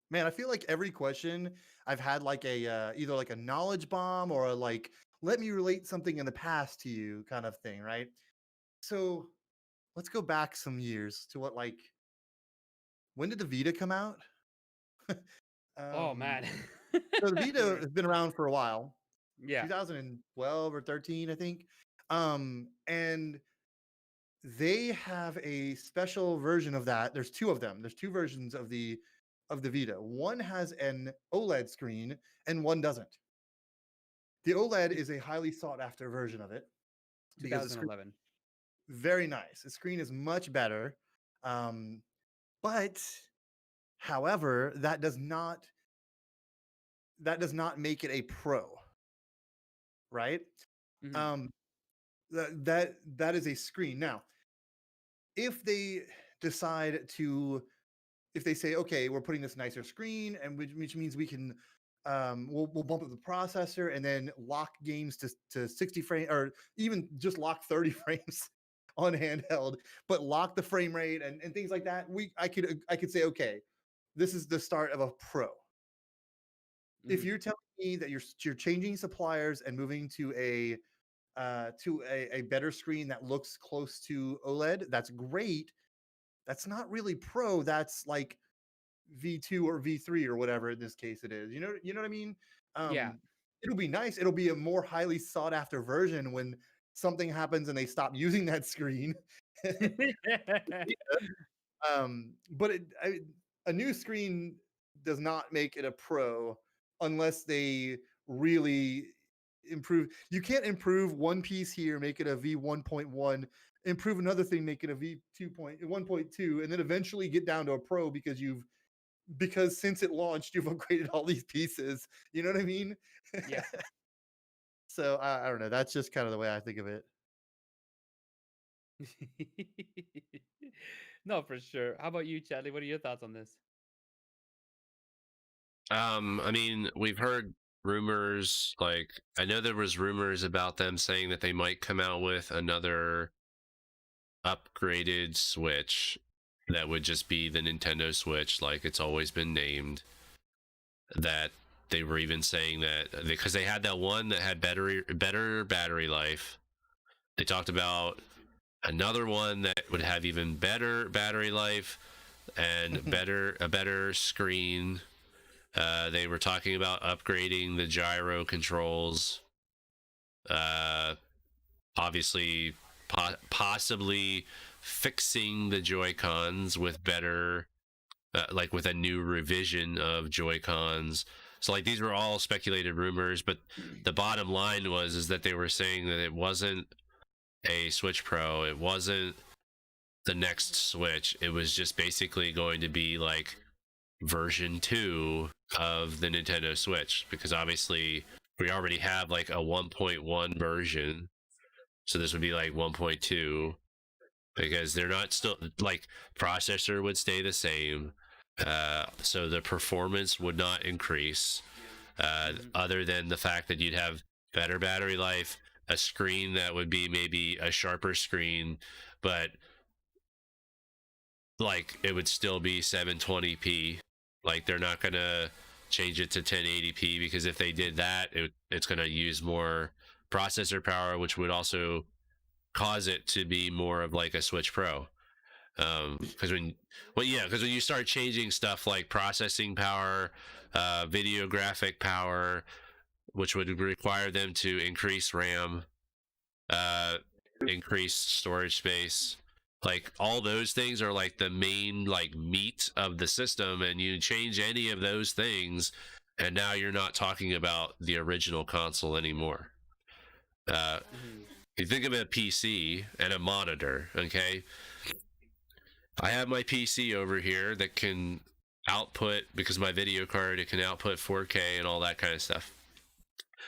man, I feel like every question I've had like a either like a knowledge bomb or a like let me relate something in the past to you kind of thing, right? So, let's go back some years to what like when did the Vita come out? Oh um man. so the Vita has been around for a while. Yeah. 2012 or 13, I think. And they have a special version of that. There's 2 of them. There's 2 versions of the Vita. One has an OLED screen and one doesn't. The OLED is a highly sought after version of it because the screen 2011. very nice. The screen is much better. But however, that does not make it a pro, right? Mhm. That is a screen. Now, if they decide to, if they say, okay, we're putting this nicer screen, and which means we can, we'll bump up the processor and then lock games to 60 frames, or even just lock 30 frames on handheld, but lock the frame rate and things like that. I could say, okay, this is the start of a pro. If Mhm. you're telling me that you're changing suppliers and moving to a better screen that looks close to OLED, that's great. That's not really pro. That's like V2 or V3 or whatever in this case it is. You know what I mean? Yeah. It'll be nice. It'll be a more highly sought after version when something happens and they stop using that screen. But a new screen does not make it a pro unless they really improve. You can't improve one piece here, make it a V1.1, improve another thing, make it a V2.1.2, and then eventually get down to a pro because since it launched, you've upgraded all these pieces. You know what I mean? Yeah. So I don't know. That's just kind of the way I think of it. No, for sure. How about you, Chadley? What are your thoughts on this? I mean, we've heard rumors, like, I know there was rumors about them saying that they might come out with another upgraded Switch that would just be the Nintendo Switch, like it's always been named. That they were even saying that because they had that one that had better battery life. They talked about another one that would have even better battery life and a better screen. They were talking about upgrading the gyro controls. Obviously, possibly fixing the Joy-Cons with better, like with a new revision of Joy-Cons. So like these were all speculated rumors, but the bottom line is that they were saying that it wasn't a Switch Pro, it wasn't the next Switch, it was just basically going to be like version 2 of the Nintendo Switch, because obviously we already have like a 1.1 version, so this would be like 1.2, because they're not still like processor would stay the same, so the performance would not increase, other than the fact that you'd have better battery life, a screen that would be maybe a sharper screen, but like it would still be 720p. Like they're not gonna change it to 1080p, because if they did that, it's gonna use more processor power, which would also cause it to be more of like a Switch Pro. Because when you start changing stuff like processing power, video graphic power, which would require them to increase RAM, increase storage space, like all those things are like the main like meat of the system, and you change any of those things and now you're not talking about the original console anymore. You think of a PC and a monitor, okay? I have my PC over here that can output, because my video card, it can output 4K and all that kind of stuff.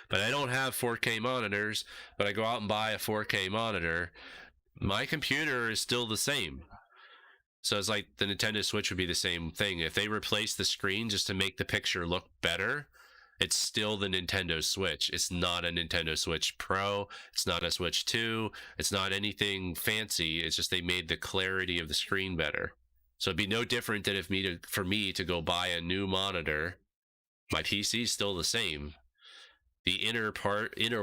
But I don't have 4K monitors, but I go out and buy a 4K monitor. My computer is still the same. So it's like the Nintendo Switch would be the same thing. If they replace the screen just to make the picture look better, it's still the Nintendo Switch. It's not a Nintendo Switch Pro. It's not a Switch 2. It's not anything fancy. It's just they made the clarity of the screen better. So it'd be no different than for me to go buy a new monitor. My PC is still the same. The inner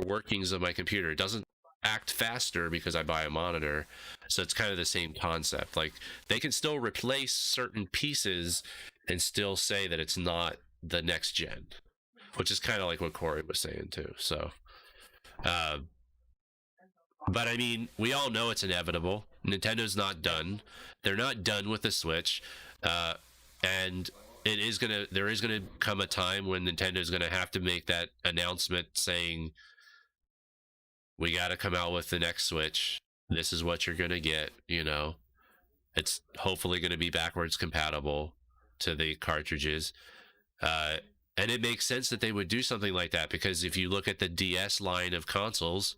workings of my computer doesn't act faster because I buy a monitor. So it's kind of the same concept. Like they can still replace certain pieces and still say that it's not the next gen, which is kind of like what Corey was saying too. So, but I mean, we all know it's inevitable. Nintendo's not done. They're not done with the Switch. And there is gonna come a time when Nintendo's gonna have to make that announcement saying, we got to come out with the next Switch. This is what you're gonna get. It's hopefully gonna be backwards compatible to the cartridges. And it makes sense that they would do something like that, because if you look at the DS line of consoles,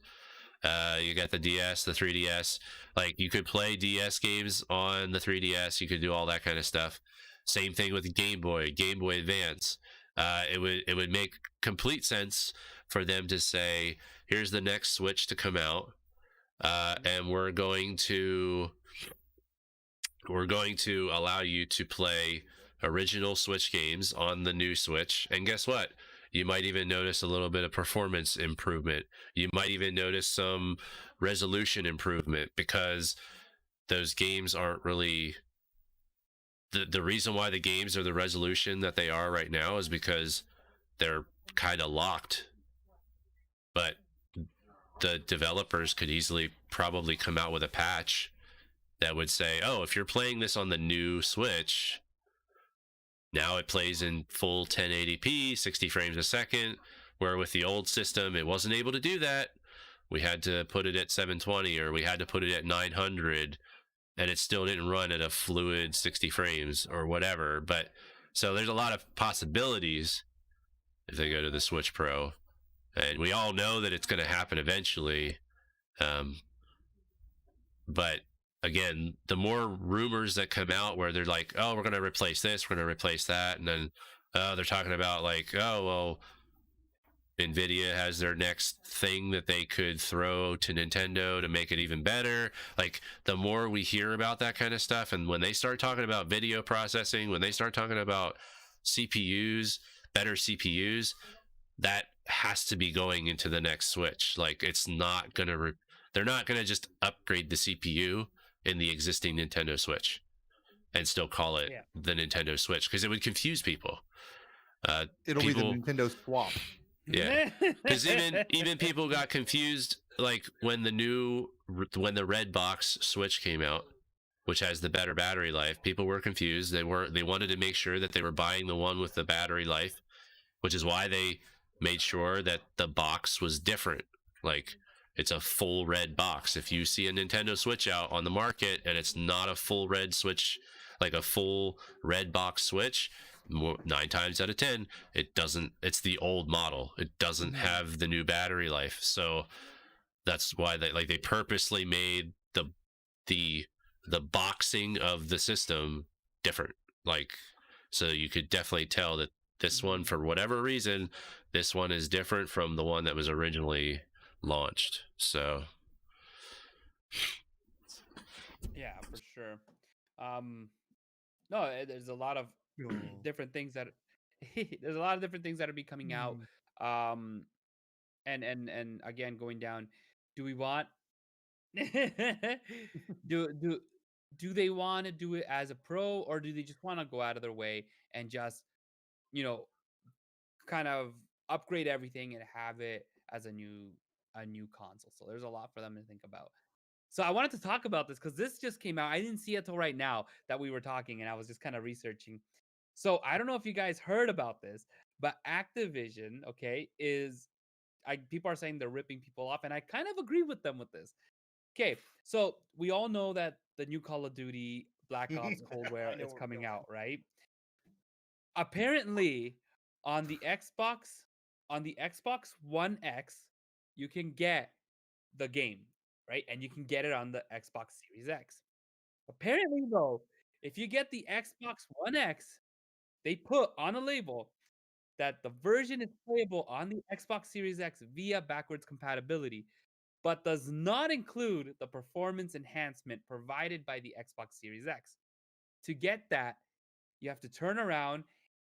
you got the DS, the 3DS, like you could play DS games on the 3DS, you could do all that kind of stuff. Same thing with Game Boy Advance. It would make complete sense for them to say, here's the next Switch to come out, and we're going to allow you to play original Switch games on the new Switch. And guess what? You might even notice a little bit of performance improvement. You might even notice some resolution improvement, because those games aren't really the reason why the games are the resolution that they are right now is because they're kind of locked. But the developers could easily probably come out with a patch that would say, oh, if you're playing this on the new Switch, now it plays in full 1080p, 60 frames a second, where with the old system, it wasn't able to do that. We had to put it at 720, or we had to put it at 900, and it still didn't run at a fluid 60 frames or whatever. But so there's a lot of possibilities if they go to the Switch Pro, and we all know that it's going to happen eventually. But again, the more rumors that come out where they're like, oh, we're going to replace this, we're going to replace that, and then they're talking about like, oh, well, Nvidia has their next thing that they could throw to Nintendo to make it even better. Like, the more we hear about that kind of stuff, and when they start talking about video processing, when they start talking about CPUs, better CPUs, that has to be going into the next Switch. Like, it's not gonna they're not gonna just upgrade the CPU in the existing Nintendo Switch and still call it the Nintendo Switch, because it would confuse people. It'll be the Nintendo swap. Yeah, because even people got confused, like when the red box Switch came out, which has the better battery life. People were confused. They wanted to make sure that they were buying the one with the battery life, which is why they made sure that the box was different. Like, it's a full red box. If you see a Nintendo Switch out on the market and it's not a full red Switch, like a full red box Switch, 9 times out of 10 it's the old model. It doesn't have the new battery life. So that's why they purposely made the boxing of the system different. Like, so you could definitely tell that this one, for whatever reason, this one is different from the one that was originally launched. So yeah, for sure. No, there's a lot of different things that there's a lot of different things that are be coming out. And again, going down, do we want do they want to do it as a pro, or do they just want to go out of their way and just, kind of upgrade everything and have it as a new console? So there's a lot for them to think about. So I wanted to talk about this because this just came out. I didn't see it till right now that we were talking, and I was just kind of researching. So I don't know if you guys heard about this, but Activision, okay, people are saying they're ripping people off, and I kind of agree with them with this. Okay, so we all know that the new Call of Duty Black Ops Cold War is coming out, right? Apparently, on the Xbox One X, you can get the game, right? And you can get it on the Xbox Series X. Apparently, though, if you get the Xbox One X, they put on a label that the version is playable on the Xbox Series X via backwards compatibility, but does not include the performance enhancement provided by the Xbox Series X. To get that, you have to turn around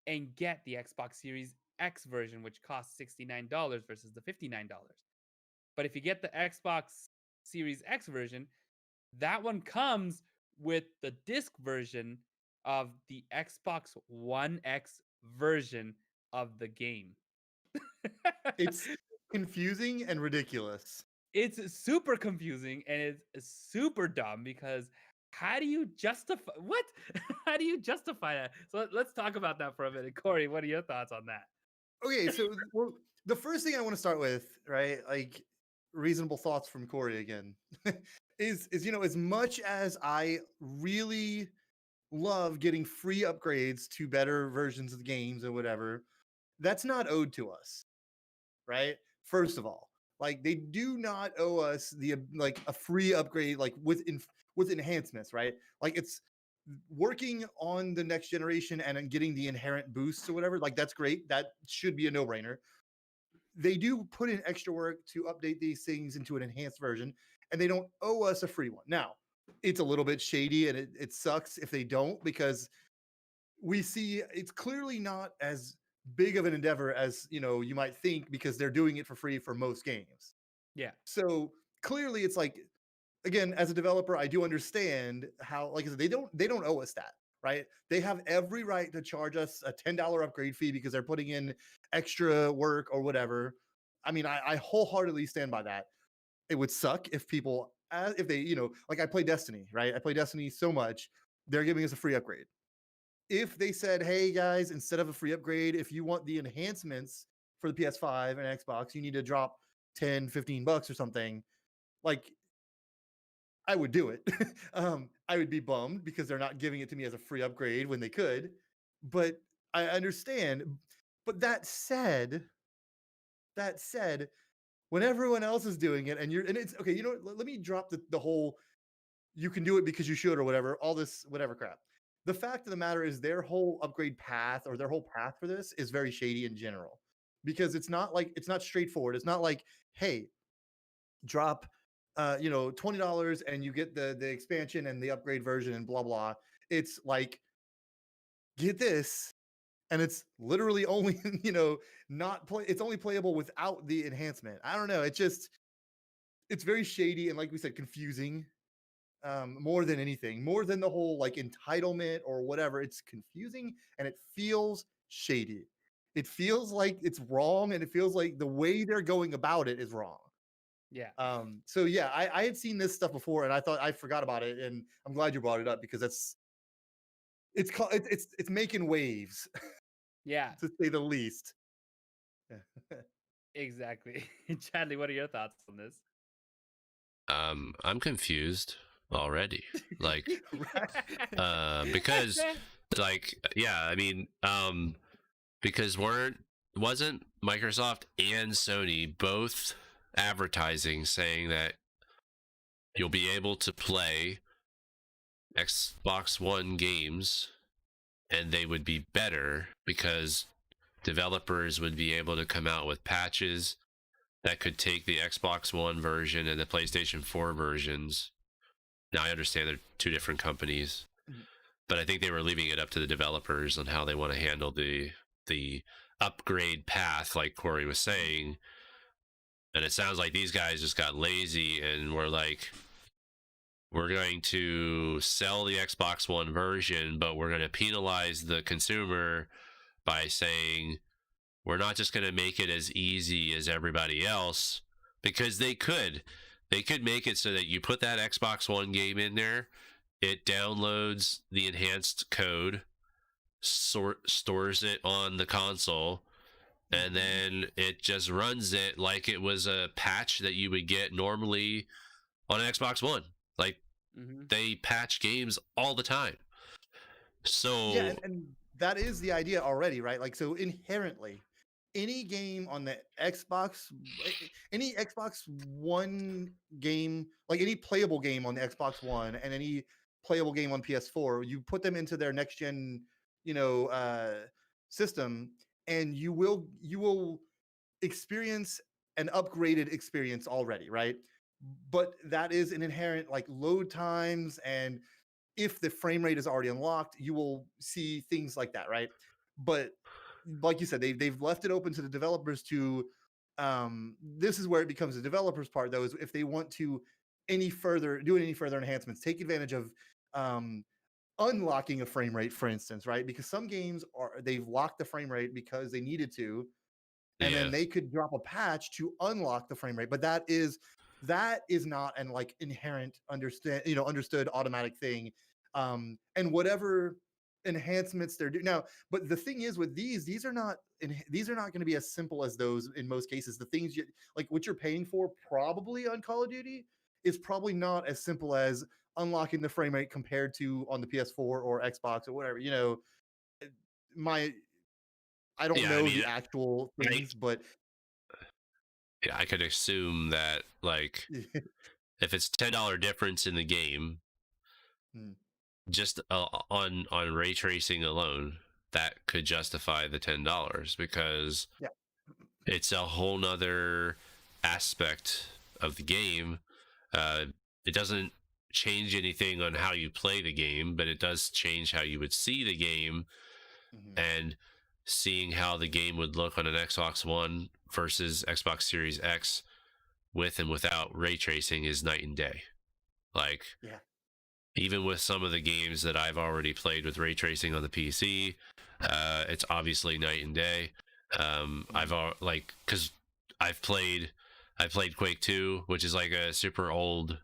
and get the Xbox Series X version, which costs $69 versus the $59. But if you get the Xbox Series X version, that one comes with the disc version of the Xbox One X version of the game. It's confusing and ridiculous. It's super confusing and it's super dumb, because how do you justify what? How do you justify that? So let's talk about that for a minute. Corey, what are your thoughts on that? Okay, so the first thing I want to start with, right? Like, reasonable thoughts from Corey again, is as much as I really love getting free upgrades to better versions of the games or whatever, that's not owed to us, right? First of all, like, they do not owe us a free upgrade, like with enhancements, right? Like, it's working on the next generation and getting the inherent boosts or whatever. Like, that's great. That should be a no-brainer. They do put in extra work to update these things into an enhanced version, and they don't owe us a free one. Now, it's a little bit shady, and it sucks if they don't, because we see it's clearly not as big of an endeavor as you might think, because they're doing it for free for most games. Yeah. So clearly, it's like, again, as a developer, I do understand how, like I said, they don't owe us that, right? They have every right to charge us a $10 upgrade fee because they're putting in extra work or whatever. I mean, I wholeheartedly stand by that. It would suck if people, if they, like, I play Destiny, right? I play Destiny so much, they're giving us a free upgrade. If they said, hey guys, instead of a free upgrade, if you want the enhancements for the PS5 and Xbox, you need to drop 10, $15 or something, like, I would do it. I would be bummed because they're not giving it to me as a free upgrade when they could, but I understand. But that said, when everyone else is doing it and it's okay, let me drop the whole you can do it because you should or whatever, all this whatever crap. The fact of the matter is their whole upgrade path or their whole path for this is very shady in general, because it's not straightforward. It's not like, hey, drop $20 and you get the expansion and the upgrade version and blah blah. It's like, get this, and it's literally only not play, it's only playable without the enhancement. I don't know, it's very shady and, like we said, confusing, more than anything, more than the whole like entitlement or whatever. It's confusing and it feels shady. It feels like it's wrong, and it feels like the way they're going about it is wrong. Yeah. So yeah, I had seen this stuff before, and I thought I forgot about it, and I'm glad you brought it up, because it's making waves, Yeah. to say the least. Exactly. Chadley, what are your thoughts on this? I'm confused already. Like, Right. because, like, yeah, I mean, because wasn't Microsoft and Sony both advertising saying that you'll be able to play Xbox One games and they would be better because developers would be able to come out with patches that could take the Xbox One version and the PlayStation 4 versions. Now, I understand they're two different companies, but I think they were leaving it up to the developers on how they want to handle the upgrade path, like Corey was saying. And it sounds like these guys just got lazy and were like, we're going to sell the Xbox One version, but we're going to penalize the consumer by saying we're not just going to make it as easy as everybody else, because they could make it so that you put that Xbox One game in there, it downloads the enhanced code, stores it on the console, and then it just runs it like it was a patch that you would get normally on an Xbox One. Like, they patch games all the time. So yeah, and that is the idea already, right? Like, so inherently, any game on the Xbox, any Xbox One game, like any playable game on the Xbox One and any playable game on PS4, you put them into their next gen, system, and you will experience an upgraded experience already, right? But that is an inherent, like, load times, and if the frame rate is already unlocked, you will see things like that, right? But like you said, they've left it open to the developers to, this is where it becomes the developers part, though, is if they want to do any further enhancements, take advantage of unlocking a frame rate, for instance, right? Because some games they've locked the frame rate because they needed to, and then they could drop a patch to unlock the frame rate. But that is not an, like, inherent understood automatic thing. And whatever enhancements they're doing now, but the thing is with these are not going to be as simple as those in most cases. The things like what you're paying for probably on Call of Duty is probably not as simple as unlocking the frame rate compared to on the PS4 or Xbox or whatever. I don't know the actual things, but I could assume that, like, if it's $10 difference in the game, just on ray tracing alone, that could justify the $10, because it's a whole nother aspect of the game. It doesn't change anything on how you play the game, but it does change how you would see the game. And seeing how the game would look on an Xbox One versus Xbox Series X with and without ray tracing is night and day. Like, even with some of the games that I've already played with ray tracing on the PC, it's obviously night and day. Because I played Quake 2, which is like a super old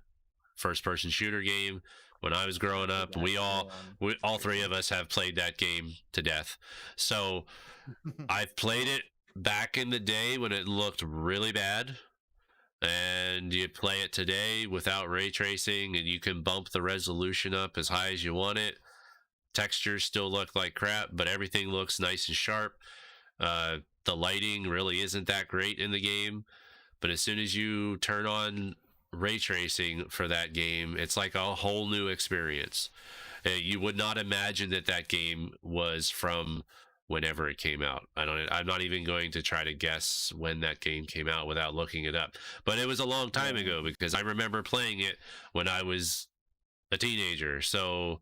first-person shooter game. When I was growing up, we all three of us have played that game to death. So I've played it back in the day when it looked really bad, and you play it today without ray tracing, and you can bump the resolution up as high as you want it. Textures still look like crap, but everything looks nice and sharp. The lighting really isn't that great in the game, but as soon as you turn on ray tracing for that game, it's like a whole new experience. You would not imagine that game was from whenever it came out. I'm not even going to try to guess when that game came out without looking it up. But it was a long time ago, because I remember playing it when I was a teenager. So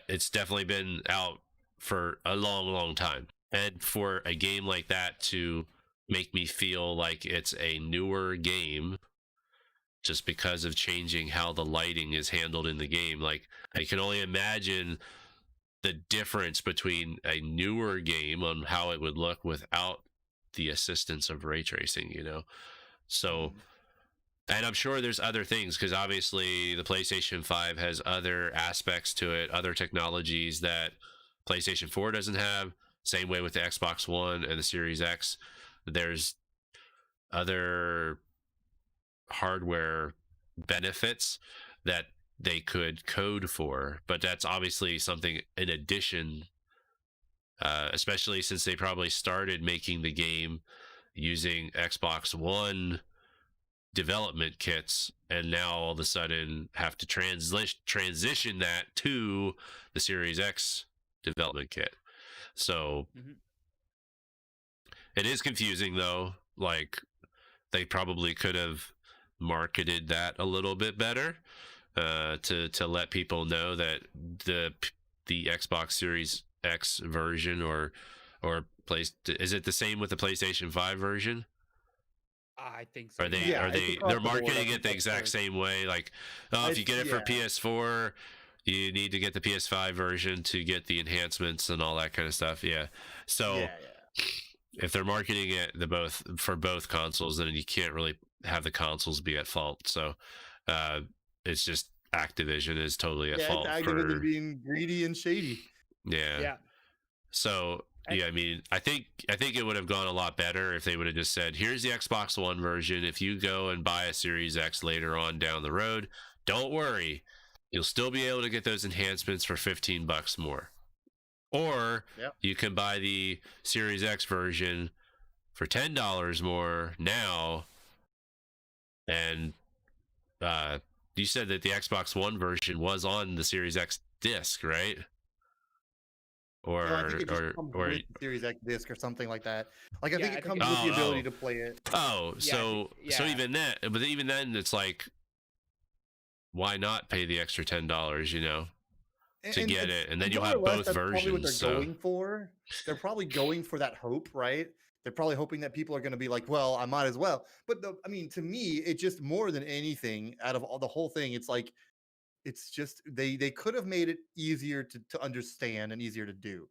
it's definitely been out for a long time. And for a game like that to make me feel like it's a newer game just because of changing how the lighting is handled in the game, like I can only imagine the difference between a newer game on how it would look without the assistance of ray tracing, So, and I'm sure there's other things, because obviously the PlayStation 5 has other aspects to it, other technologies that PlayStation 4 doesn't have. Same way with the Xbox One and the Series X. There's other hardware benefits that they could code for, but that's obviously something in addition, especially since they probably started making the game using Xbox One development kits, and now all of a sudden have to transition that to the Series X development kit. So it is confusing, though. Like, they probably could have marketed that a little bit better, to let people know that the Xbox Series X version or is it the same with the PlayStation 5 version? I think so. They're marketing it the exact same way, like, if you get it for PS4, you need to get the PS5 version to get the enhancements and all that kind of stuff. So if they're marketing it for both consoles, then you can't really have the consoles be at fault. So it's just Activision is totally at fault it's Activision for being greedy and shady. So I mean, I think it would have gone a lot better if they would have just said, here's the Xbox One version. If you go and buy a Series X later on down the road, don't worry, you'll still be able to get those enhancements for $15 more. Or you can buy the Series X version for $10 more now. And you said that the Xbox One version was on the Series X disc, right? Or I think it just comes with Series X disc or something like that. Like, I think it comes with the ability to play it. So even that, but even then, it's like, why not pay the extra $10? To get it, and then you'll have both versions. They're going for. They're probably going for that hope, right? They're probably hoping that people are going to be like, well, I might as well. But I mean, to me, it just, more than anything, out of all the whole thing, it's like, it's just, they could have made it easier to understand and easier to do.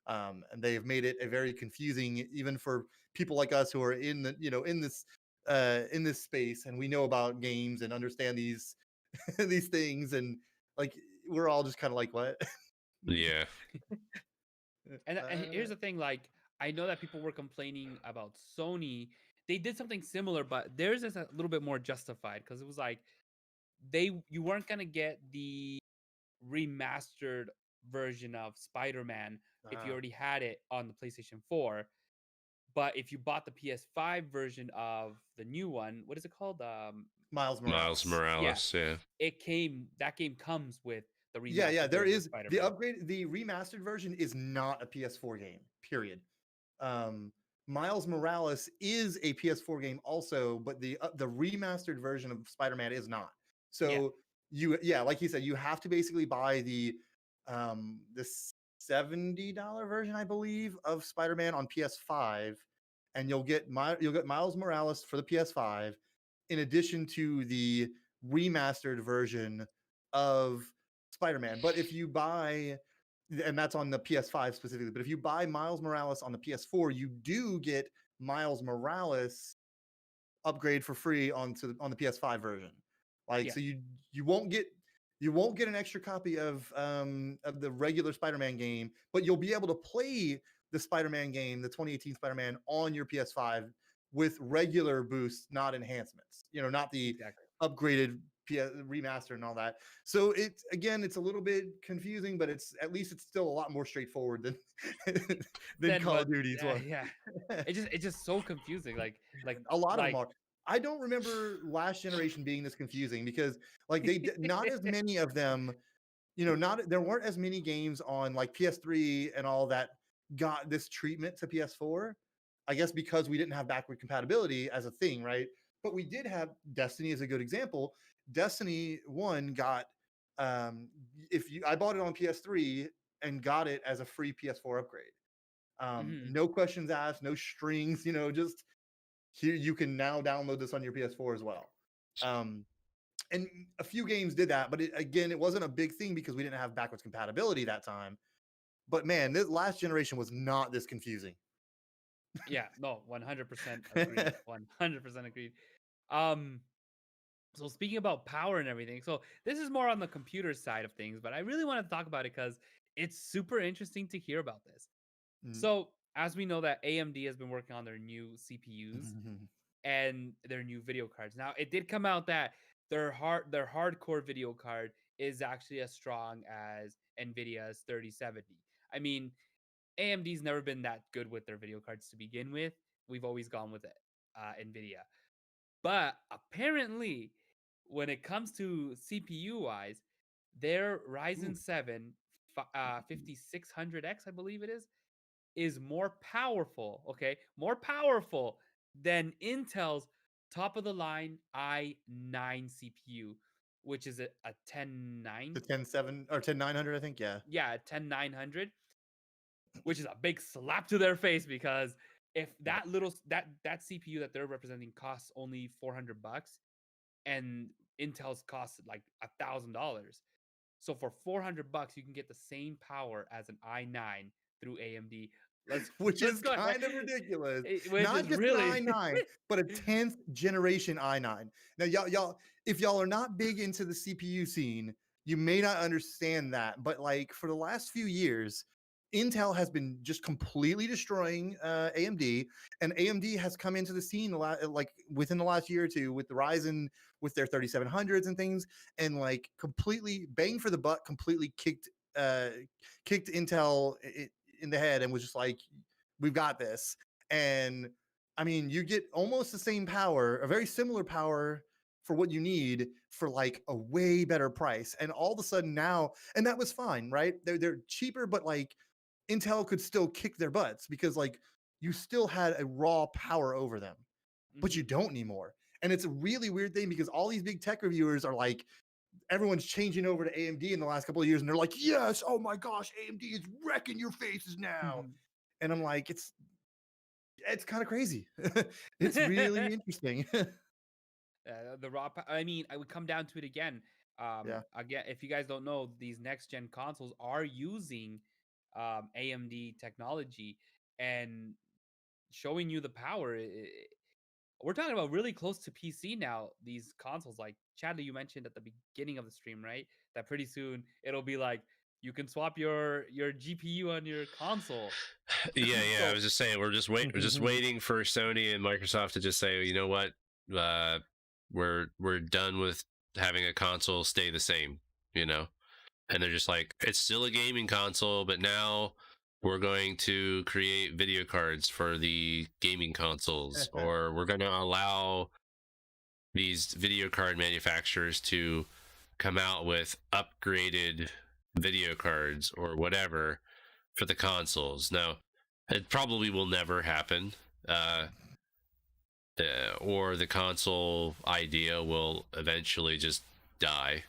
And they've made it a very confusing, even for people like us who are in the, in this space, and we know about games and understand these these things, and like, we're all just kind of like, what? Yeah. And here's the thing, like, I know that people were complaining about Sony. They did something similar, but theirs is a little bit more justified, because it was like, you weren't gonna get the remastered version of Spider-Man if you already had it on the PlayStation 4. But if you bought the PS5 version of the new one, what is it called? Miles Morales. That game comes with the remastered there is Spider-Man. the upgrade. The remastered version is not a PS4 game, period. Miles Morales is a PS4 game also, but the remastered version of Spider-Man is not. So like you said, you have to basically buy the $70 version, I believe, of Spider-Man on PS5, and you'll get Miles Morales for the PS5, in addition to the remastered version of Spider-Man. But if you buy, and that's on the PS5 specifically, but if you buy Miles Morales on the PS4, you do get Miles Morales upgrade for free on the PS5 version. Like, so you won't get an extra copy of the regular Spider-Man game, but you'll be able to play the Spider-Man game, the 2018 Spider-Man, on your PS5 with regular boosts, not enhancements. Not the upgraded remaster and all that. So it's a little bit confusing, but it's still a lot more straightforward than Call of Duty's one. It's just so confusing. Like a lot of them are. I don't remember last generation being this confusing because like not as many of them, there weren't as many games on like PS3 and all that got this treatment to PS4. I guess because we didn't have backward compatibility as a thing, right? But we did have Destiny as a good example. Destiny 1 got I bought it on PS3 and got it as a free PS4 upgrade. No questions asked, no strings, just here you can now download this on your PS4 as well. And a few games did that, but it wasn't a big thing because we didn't have backwards compatibility that time. But man, this last generation was not this confusing. Yeah, no, 100% agreed. 100% agreed. So speaking about power and everything, so this is more on the computer side of things, but I really want to talk about it because it's super interesting to hear about this. So as we know that AMD has been working on their new CPUs and their new video cards. Now it did come out that their hardcore video card is actually as strong as Nvidia's 3070. I mean, AMD's never been that good with their video cards to begin with. We've always gone with Nvidia. But apparently, when it comes to CPU wise, their Ryzen 7 5600X, I believe it is more powerful, okay? More powerful than Intel's top of the line i9 CPU, which is a 109. The 107 or 10900, I think, yeah. Yeah, 10900, which is a big slap to their face because if that CPU that they're representing costs only $400 and Intel's costs like $1,000. So for $400 you can get the same power as an i9 through AMD. Which is kind of ridiculous. Not just really... an i9, but a 10th generation i9. Now, y'all, if y'all are not big into the CPU scene, you may not understand that. But like for the last few years, Intel has been just completely destroying AMD, and AMD has come into the scene a lot, like within the last year or two, with the Ryzen, with their 3700s and things, and like completely bang for the buck, completely kicked Intel in the head and was just like, we've got this. And I mean, you get almost the same power, a very similar power for what you need for like a way better price. And all of a sudden now, and that was fine, right? They're cheaper, but like Intel could still kick their butts because like you still had a raw power over them, but you don't anymore. And it's a really weird thing because all these big tech reviewers are like, everyone's changing over to AMD in the last couple of years, and they're like, yes, oh my gosh, AMD is wrecking your faces now. And I'm like, it's kind of crazy. It's really interesting. The raw I mean, I would come down to it again. Again, if you guys don't know, these next gen consoles are using AMD technology and showing you the power. We're talking about really close to PC now, these consoles. Like Chadley, you mentioned at the beginning of the stream, right? That pretty soon it'll be like you can swap your GPU on your console. Yeah. I was just saying we're just waiting for Sony and Microsoft to just say, you know what, we're done with having a console stay the same, and they're just like, it's still a gaming console, but now we're going to create video cards for the gaming consoles, or we're going to allow these video card manufacturers to come out with upgraded video cards or whatever for the consoles. Now, it probably will never happen, or the console idea will eventually just die,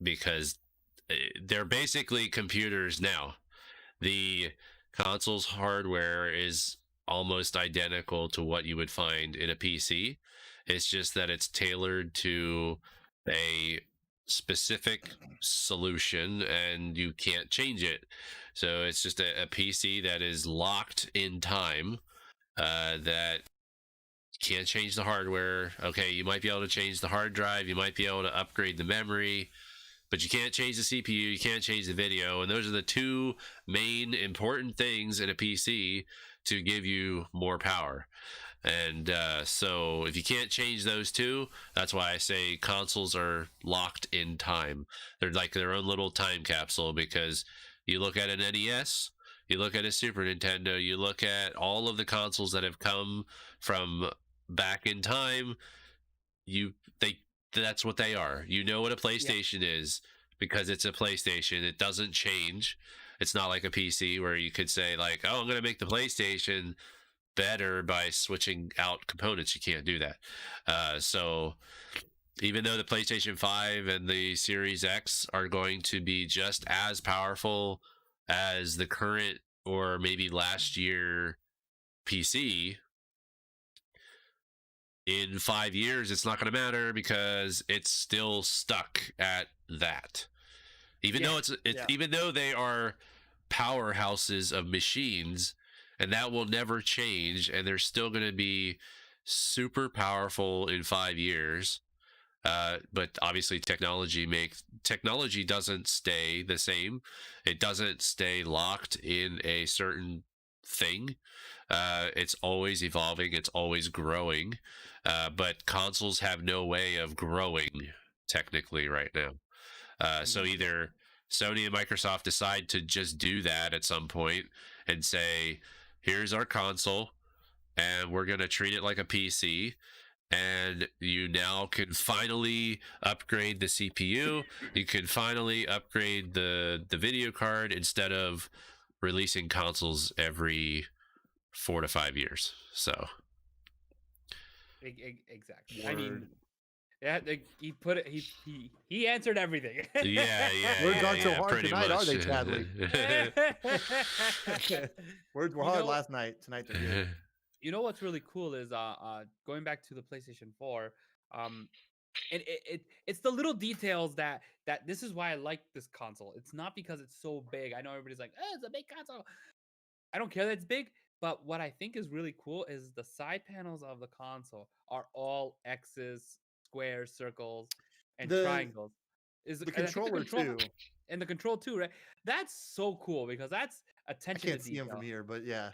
because they're basically computers now. The console's hardware is almost identical to what you would find in a PC. It's just that it's tailored to a specific solution and you can't change it. So it's just a PC that is locked in time, that can't change the hardware. Okay, you might be able to change the hard drive, you might be able to upgrade the memory, but you can't change the CPU, you can't change the video, and those are the two main important things in a PC to give you more power. And so if you can't change those two, that's why I say consoles are locked in time. They're like their own little time capsule, because you look at an NES, you look at a Super Nintendo, you look at all of the consoles that have come from back in time, they that's what they are. You know what a Yeah. PlayStation is because it's a PlayStation. It doesn't change. It's not like a PC where you could say like, "Oh, I'm going to make the PlayStation better by switching out components." You can't do that. So even though the PlayStation 5 and the Series X are going to be just as powerful as the current or maybe last year PC, in 5 years, it's not going to matter because it's still stuck at that. Even Yeah. though even though they are powerhouses of machines, and that will never change, and they're still going to be super powerful in 5 years. But obviously, technology doesn't stay the same. It doesn't stay locked in a certain thing. It's always evolving. It's always growing. But consoles have no way of growing technically right now. So Mhm. either Sony and Microsoft decide to just do that at some point and say, "Here's our console, and we're going to treat it like a PC." And you now can finally upgrade the CPU. You can finally upgrade the video card instead of releasing consoles every 4 to 5 years. So Exactly. I mean, Word. yeah, he put it. He answered everything. yeah, Words aren't so yeah, hard pretty tonight, much. are they, Chadley? Words were You hard know- last night. Tonight they're good. You know what's really cool is going back to the PlayStation 4, and it's the little details that this is why I like this console. It's not because it's so big. I know everybody's like, "Oh, it's a big console." I don't care that it's big, but what I think is really cool is the side panels of the console are all X's, squares, circles, and The triangles. the And I think the controller control too. and the control too, right? That's so cool because that's I attention to can't see him from detail. here, but yeah.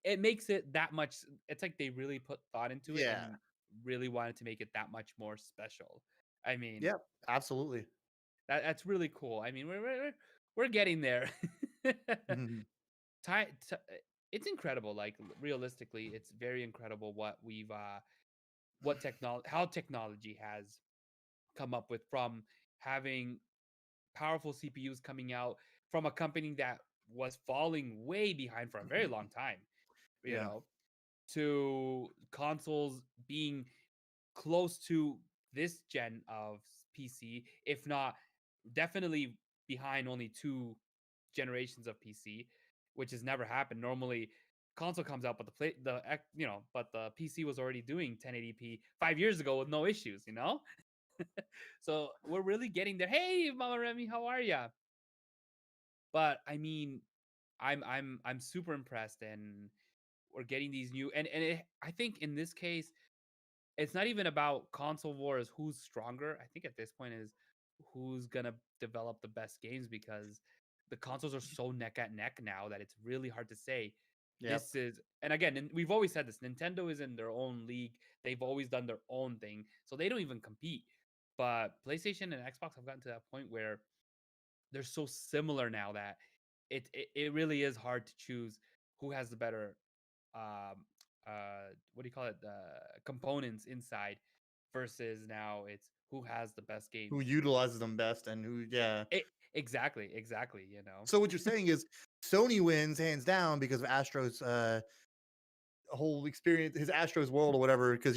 It makes it that much. It's like they really put thought into it Yeah. and really wanted to make it that much more special. I mean, Yep. Absolutely. that's really cool. I mean, we're getting there. Mhm. Ti t It's incredible, like, realistically, it's very incredible what we've, how technology has come up with from having powerful CPUs coming out from a company that was falling way behind for a very long time, you Yeah. know, to consoles being close to this gen of PC, if not definitely behind only 2 generations of PC, which has never happened. Normally, console comes out, but but the PC was already doing 1080p 5 years ago with no issues, you know. So we're really getting there. Hey, Mama Remy, how are ya? But I mean, I'm super impressed, and we're getting these new I think in this case it's not even about console wars who's stronger. I think at this point is who's gonna develop the best games because the consoles are so neck at neck now that it's really hard to say. Yep. This is, and again, and we've always said this, Nintendo is in their own league. They've always done their own thing, so they don't even compete. But PlayStation and Xbox have gotten to that point where they're so similar now that it really is hard to choose who has the better um what do you call it, components inside versus now it's who has the best Who games. utilizes them best and who? Yeah. Exactly, So what you're saying is Sony wins hands down because of Astro's whole experience, his Astros world or whatever. Because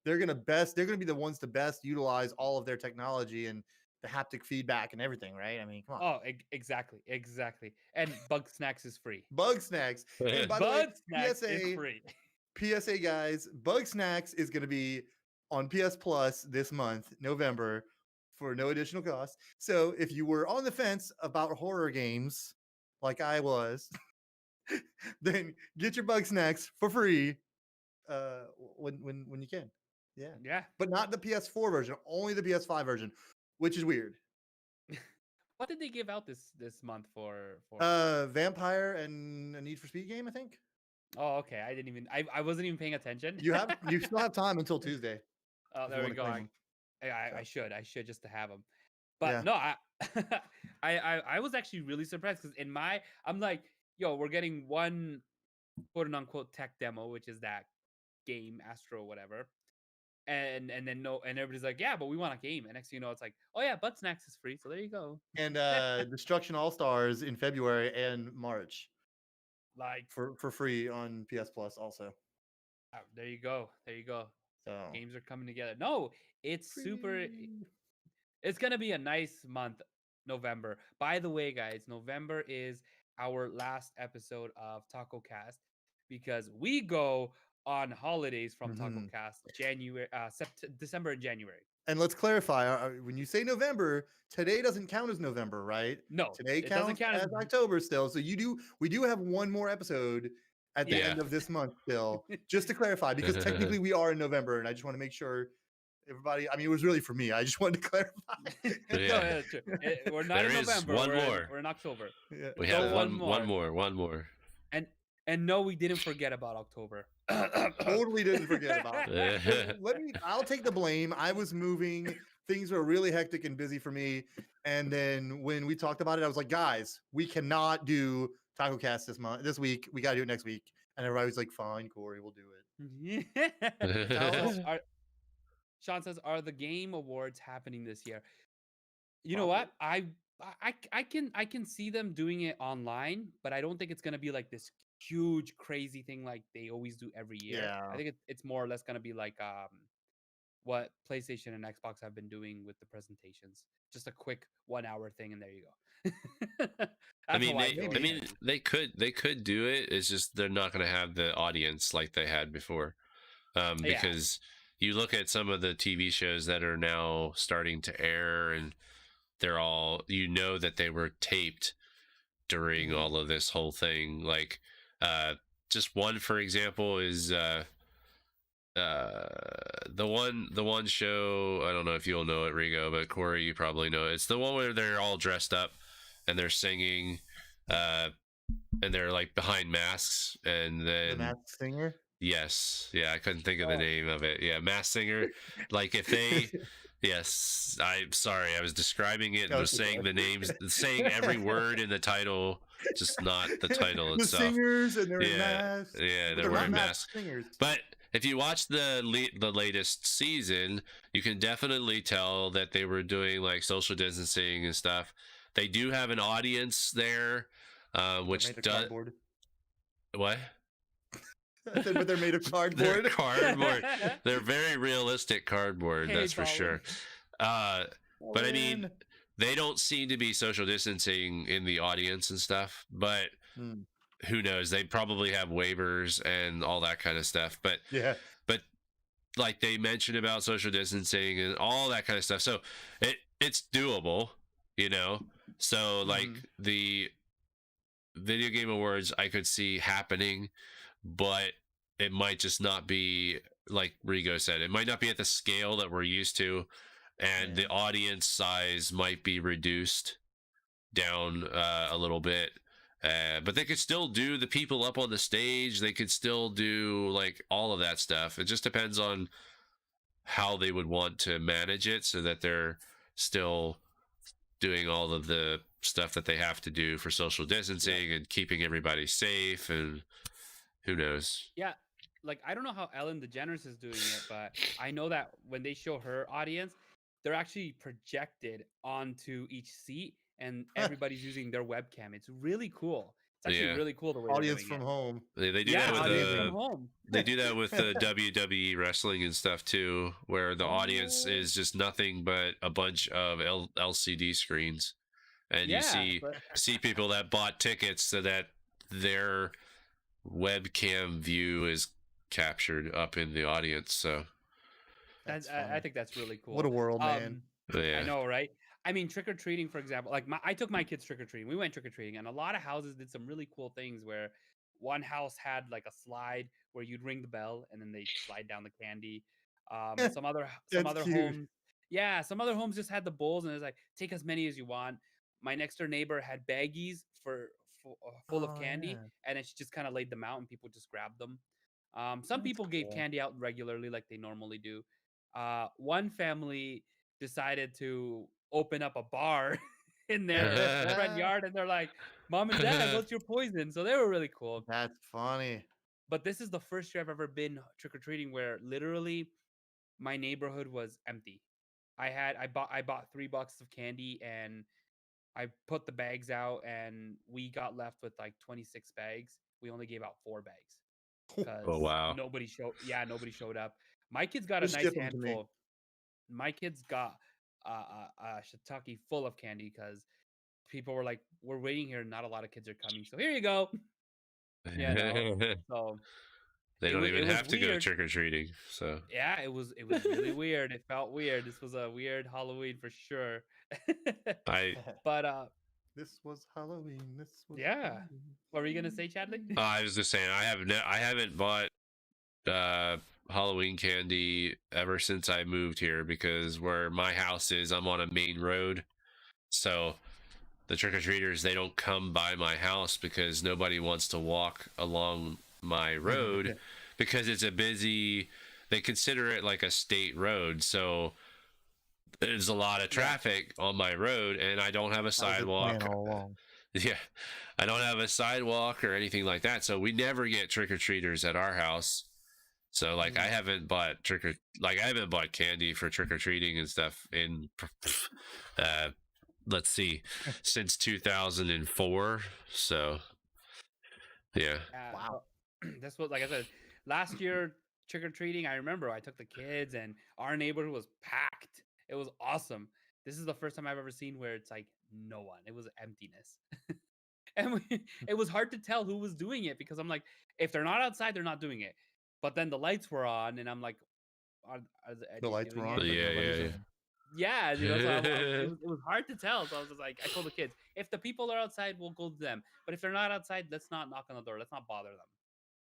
they're gonna be the ones to best utilize all of their technology and the haptic feedback and everything, right? I mean, come on. Oh, exactly, and Bug Snacks is free. Bug Snacks. And by the way, Bug Snacks is PSA free. PSA guys, Bug Snacks is gonna be on PS Plus this month, November, for no additional cost. So if you were on the fence about horror games, like I was, then get your Bug Snacks for free when you can. Yeah. Yeah. But not the PS4 version, only the PS5 version, which is weird. What did they give out this month for Vampire and a Need for Speed game, I think. Oh, okay. I didn't even I wasn't even paying attention. You still have time until Tuesday. Oh, if you there we wanna go. claim 'em. I should just to have them. But Yeah. no, I was actually really surprised because I'm like, yo, we're getting one quote unquote tech demo, which is that game, Astro, whatever. And then no, and everybody's like, yeah, but we want a game. And next thing you know, it's like, oh yeah, Butt Snacks is free, so there you go. And Destruction All Stars in February and March Like, for free on PS Plus also. there you go, there you go. So Games are coming together. No, it's super. free. It's gonna be a nice month, November. By the way, guys, November is our last episode of TacoCast because we go on holidays from Mhm. TacoCast December and January. And let's clarify, when you say November, today doesn't count as November, right? No, Today it doesn't counts count as as October still. So we do have one more episode at the Yeah. end of this month still, just to clarify, because technically we are in November, and I just want to make sure everybody. I mean, it was really for me. I just wanted to clarify. No, yeah, true. We're not There in is November. one we're more. In, we're in October. Yeah. We So have one one more. And no, we didn't forget about October. Totally didn't forget about it. I'll take the blame. I was moving. Things were really hectic and busy for me. And then when we talked about it, I was like, guys, we cannot do TacoCast this week. We got to do it next week. And everybody was like, fine, Corey, we'll do it. Sean says, "Are the game awards happening this year?" You know what? I can see them doing it online, but I don't think it's gonna be like this huge crazy thing like they always do every year. Yeah. I think it's more or less gonna be like what PlayStation and Xbox have been doing with the presentations. Just a quick 1 hour thing, and there you go. I mean, That's how I feel. they could do it. It's just they're not going to have the audience like they had before, because you look at some of the TV shows that are now starting to air, and they're all, that they were taped during all of this whole thing. Like, just one for example is the one show, I don't know if you'll know it, Rigo, but Corey, you probably know it. It's the one where they're all dressed up and they're singing, and they're like behind masks, and then The Masked Singer? Yes, yeah, I couldn't think of the name of it. Yeah, Masked Singer. Like if they yes, I'm sorry, I was describing it and was saying the names, saying every word in the title, just not the title The itself. singers and they're in masks. Yeah, But they're wearing not masks. singers. But if you watch the latest season, you can definitely tell that they were doing like social distancing and stuff. They do have an audience there, which does cardboard. what? I said, but they're made of cardboard. They're cardboard. They're very realistic cardboard, Hey, that's for sure. But I mean, Man. they don't seem to be social distancing in the audience and stuff, but who knows? They probably have waivers and all that kind of stuff. But Yeah. but like they mentioned about social distancing and all that kind of stuff. So it's doable, So like the video game awards I could see happening, but it might just not be, like Rigo said, it might not be at the scale that we're used to, and the audience size might be reduced down a little bit. But they could still do the people up on the stage. They could still do like all of that stuff. It just depends on how they would want to manage it so that they're still doing all of the stuff that they have to do for social distancing and keeping everybody safe, and who knows. Yeah, like I don't know how Ellen DeGeneres is doing it, but I know that when they show her audience, they're actually projected onto each seat, and everybody's using their webcam. It's really cool. It's actually really cool the way Audience they're from doing home. They do Yeah, that audience from with home. they do that with the WWE wrestling and stuff too, where the audience is just nothing but a bunch of LCD screens, and you see people that bought tickets so that their webcam view is captured up in the audience. So I think that's really cool. What a world, man. yeah. I know, right? I mean, trick or treating, for example, like I took my kids trick or treating. We went trick or treating, and a lot of houses did some really cool things. Where one house had like a slide where you'd ring the bell, and then they slide down the candy. Some other Cute. homes, some other homes just had the bowls, and it's like take as many as you want. My next door neighbor had baggies full of candy, and then she just kind of laid them out, and people just grabbed them. Some people gave candy out regularly, like they normally do. One family decided to open up a bar in their front yard, and they're like, "Mom and Dad, what's your poison?" So they were really cool. That's funny. But this is the first year I've ever been trick or treating where literally my neighborhood was empty. I bought $3 of candy and I put the bags out and we got left with like 26 bags. We only gave out 4 bags Oh because wow. nobody showed up. My kids got a Just nice ship 'em to me. handful. My kids got a shiitake full of candy because people were like, "We're waiting here. Not a lot of kids are coming, so here you go." You know, so They don't it even was have to go weird. trick or treating. So Yeah, it was really weird. It felt weird. This was a weird Halloween for sure. I But This was Halloween. This was yeah. Halloween. What were you gonna say, Chadley? I was just saying I haven't bought Halloween candy ever since I moved here because where my house is, I'm on a main road. So the trick-or-treaters, they don't come by my house because nobody wants to walk along my road because it's a busy, they consider it like a state road. So there's a lot of traffic on my road and I don't have a That was their plan sidewalk. all along. Yeah, I don't have a sidewalk or anything like that. So we never get trick-or-treaters at our house. So like I haven't bought candy for trick-or-treating and stuff in let's see, since 2004. So yeah. Wow. This was, like I said, last year trick or treating. I remember I took the kids and our neighborhood was packed. It was awesome. This is the first time I've ever seen where it's like no one. It was emptiness. And it was hard to tell who was doing it because I'm like, if they're not outside, they're not doing it. But then the lights were on, and I'm like, are The they lights were doing on, it? but Yeah, nobody's yeah, in. Yeah, so it was hard to tell. So I was just like, I told the kids, if the people are outside, we'll go to them. But if they're not outside, let's not knock on the door. Let's not bother them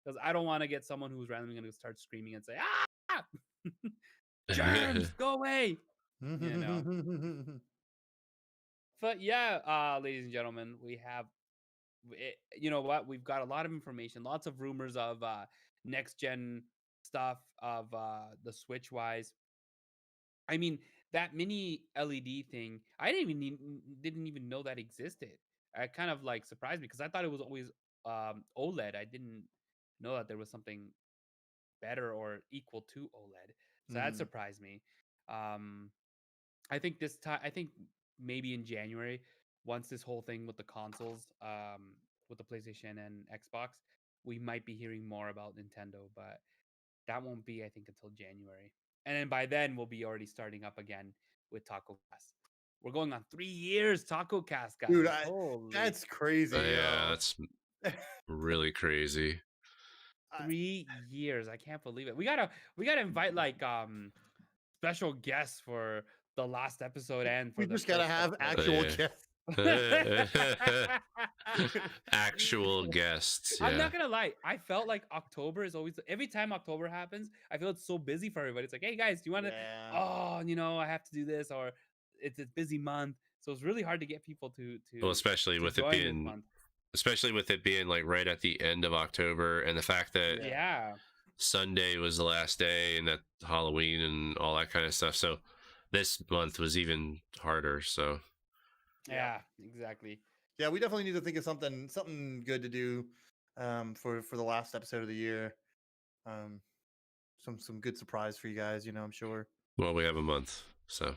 because I don't want to get someone who's randomly going to start screaming and say, "Ah, germs, go away!" You know. But yeah, ladies and gentlemen, we have, you know what? We've got a lot of information, lots of rumors of next gen stuff of the Switch wise. I mean, that mini LED thing, I didn't even know that existed. I kind of like surprised me because I thought it was always OLED. I didn't know that there was something better or equal to OLED. So that surprised me. Um, I think this time, I think maybe in January, once this whole thing with the consoles, with the PlayStation and Xbox, we might be hearing more about Nintendo, but that won't be, I think, until January. And then by then, we'll be already starting up again with TacoCast. We're going on 3 years TacoCast, guys. Dude, Holy, that's crazy. yeah, that's really crazy. 3 years! I can't believe it. We gotta invite like special guests for the last episode and for We the just gotta first have episode. actual guests. Actual guests. I'm Yeah. not gonna lie. I felt like October is always, every time October happens, I feel it's so busy for everybody. It's like, hey guys, do you want to? Yeah. Oh, I have to do this, or it's a busy month, so it's really hard to get people to. Well, especially to with it join this being, month. like right at the end of October, and the fact that Yeah. Sunday was the last day, and that Halloween and all that kind of stuff. So this month was even harder. So Yeah, exactly. Yeah, we definitely need to think of something good to do for the last episode of the year. Some good surprise for you guys, I'm sure. well, we have a month. So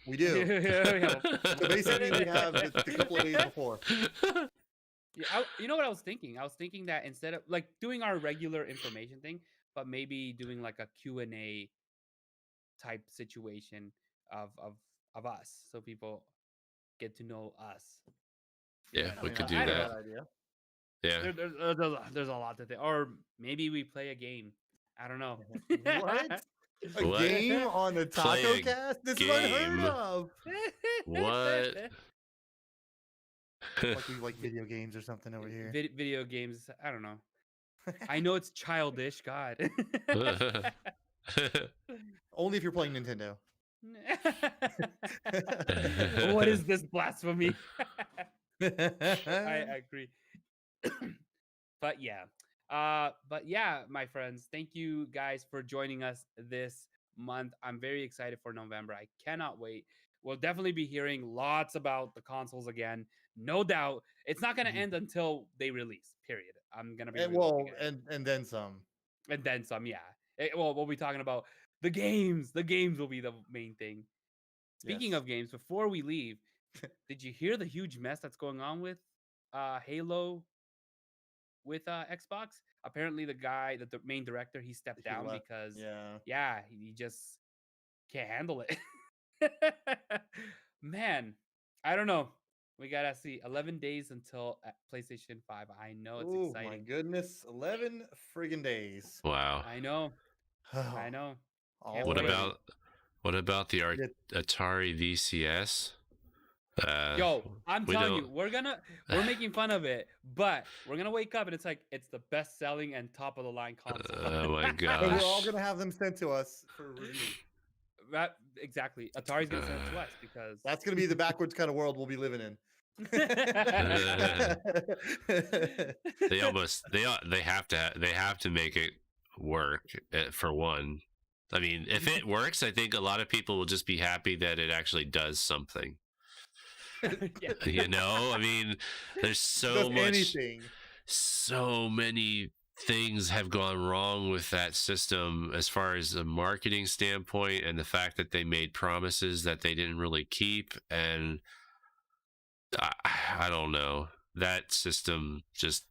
We do. So basically we have the couple of days before. Yeah, you know what I was thinking? I was thinking that instead of like doing our regular information thing, but maybe doing like a Q&A type situation of us, so people get to know us. yeah, we could do I don't that. know. Idea. Yeah. There's a lot to think, or maybe we play a game. I don't know. What? A What? game on the Play a TacoCast? This is game? unheard of. What? Like we like video games or something over here. Video games. I don't know. I know it's childish. God. Only if you're playing Nintendo. What is this blasphemy? I agree. But yeah, my friends, thank you guys for joining us this month. I'm very excited for November. I cannot wait. We'll definitely be hearing lots about the consoles again. No doubt. It's not going to end until they release, period. I'm gonna be And relooking well, at it. and then some. And then some. Yeah. Well, we'll be talking about the games. The games will be the main thing. Speaking Yes. of games, before we leave, did you hear the huge mess that's going on with Halo with Xbox? Apparently, the guy, the main director, he stepped He down left. because Yeah. yeah, he just can't handle it. Man, I don't know. We gotta see. 11 days until PlayStation 5. I know it's Oh my exciting. goodness, 11 friggin' days. Wow. I know. I Oh, know. Can't What wait. already. about the It- Atari VCS? Yo, I'm we telling you, don't. we're making fun of it, but we're gonna wake up and it's like it's the best selling and top of the line console. Oh my And we're all gosh. gonna have them sent to us for review. That exactly. Atari's gonna send it to Uh, us because That's gonna be the backwards kind of world we'll be living in. they have to make it work for one. I mean, if it works, I think a lot of people will just be happy that it actually does something. yeah. You know, I mean, there's so Does much, anything. so many things have gone wrong with that system as far as a marketing standpoint, and the fact that they made promises that they didn't really keep, and I don't know. That system just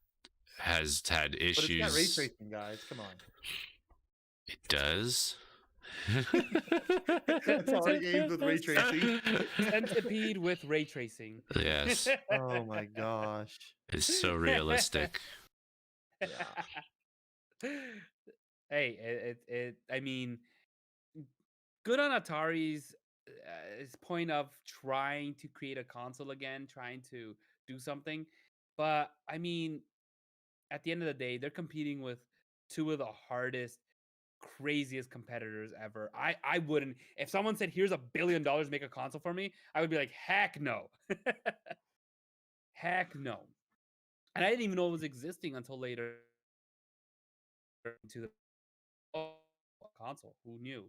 has had But it's got ray issues. tracing, guys. Come on. It does. Atari games with ray tracing. Centipede with ray tracing. Yes, Oh my gosh. it's so realistic. Yeah. Hey, I mean, good on Atari's point of trying to create a console again, trying to do something. But I mean, at the end of the day, they're competing with two of the hardest, craziest competitors ever. I wouldn't, if someone said, "Here's $1 billion, make a console for me," I would be like, "Heck no, heck no." And I didn't even know it was existing until later into the console. Who knew?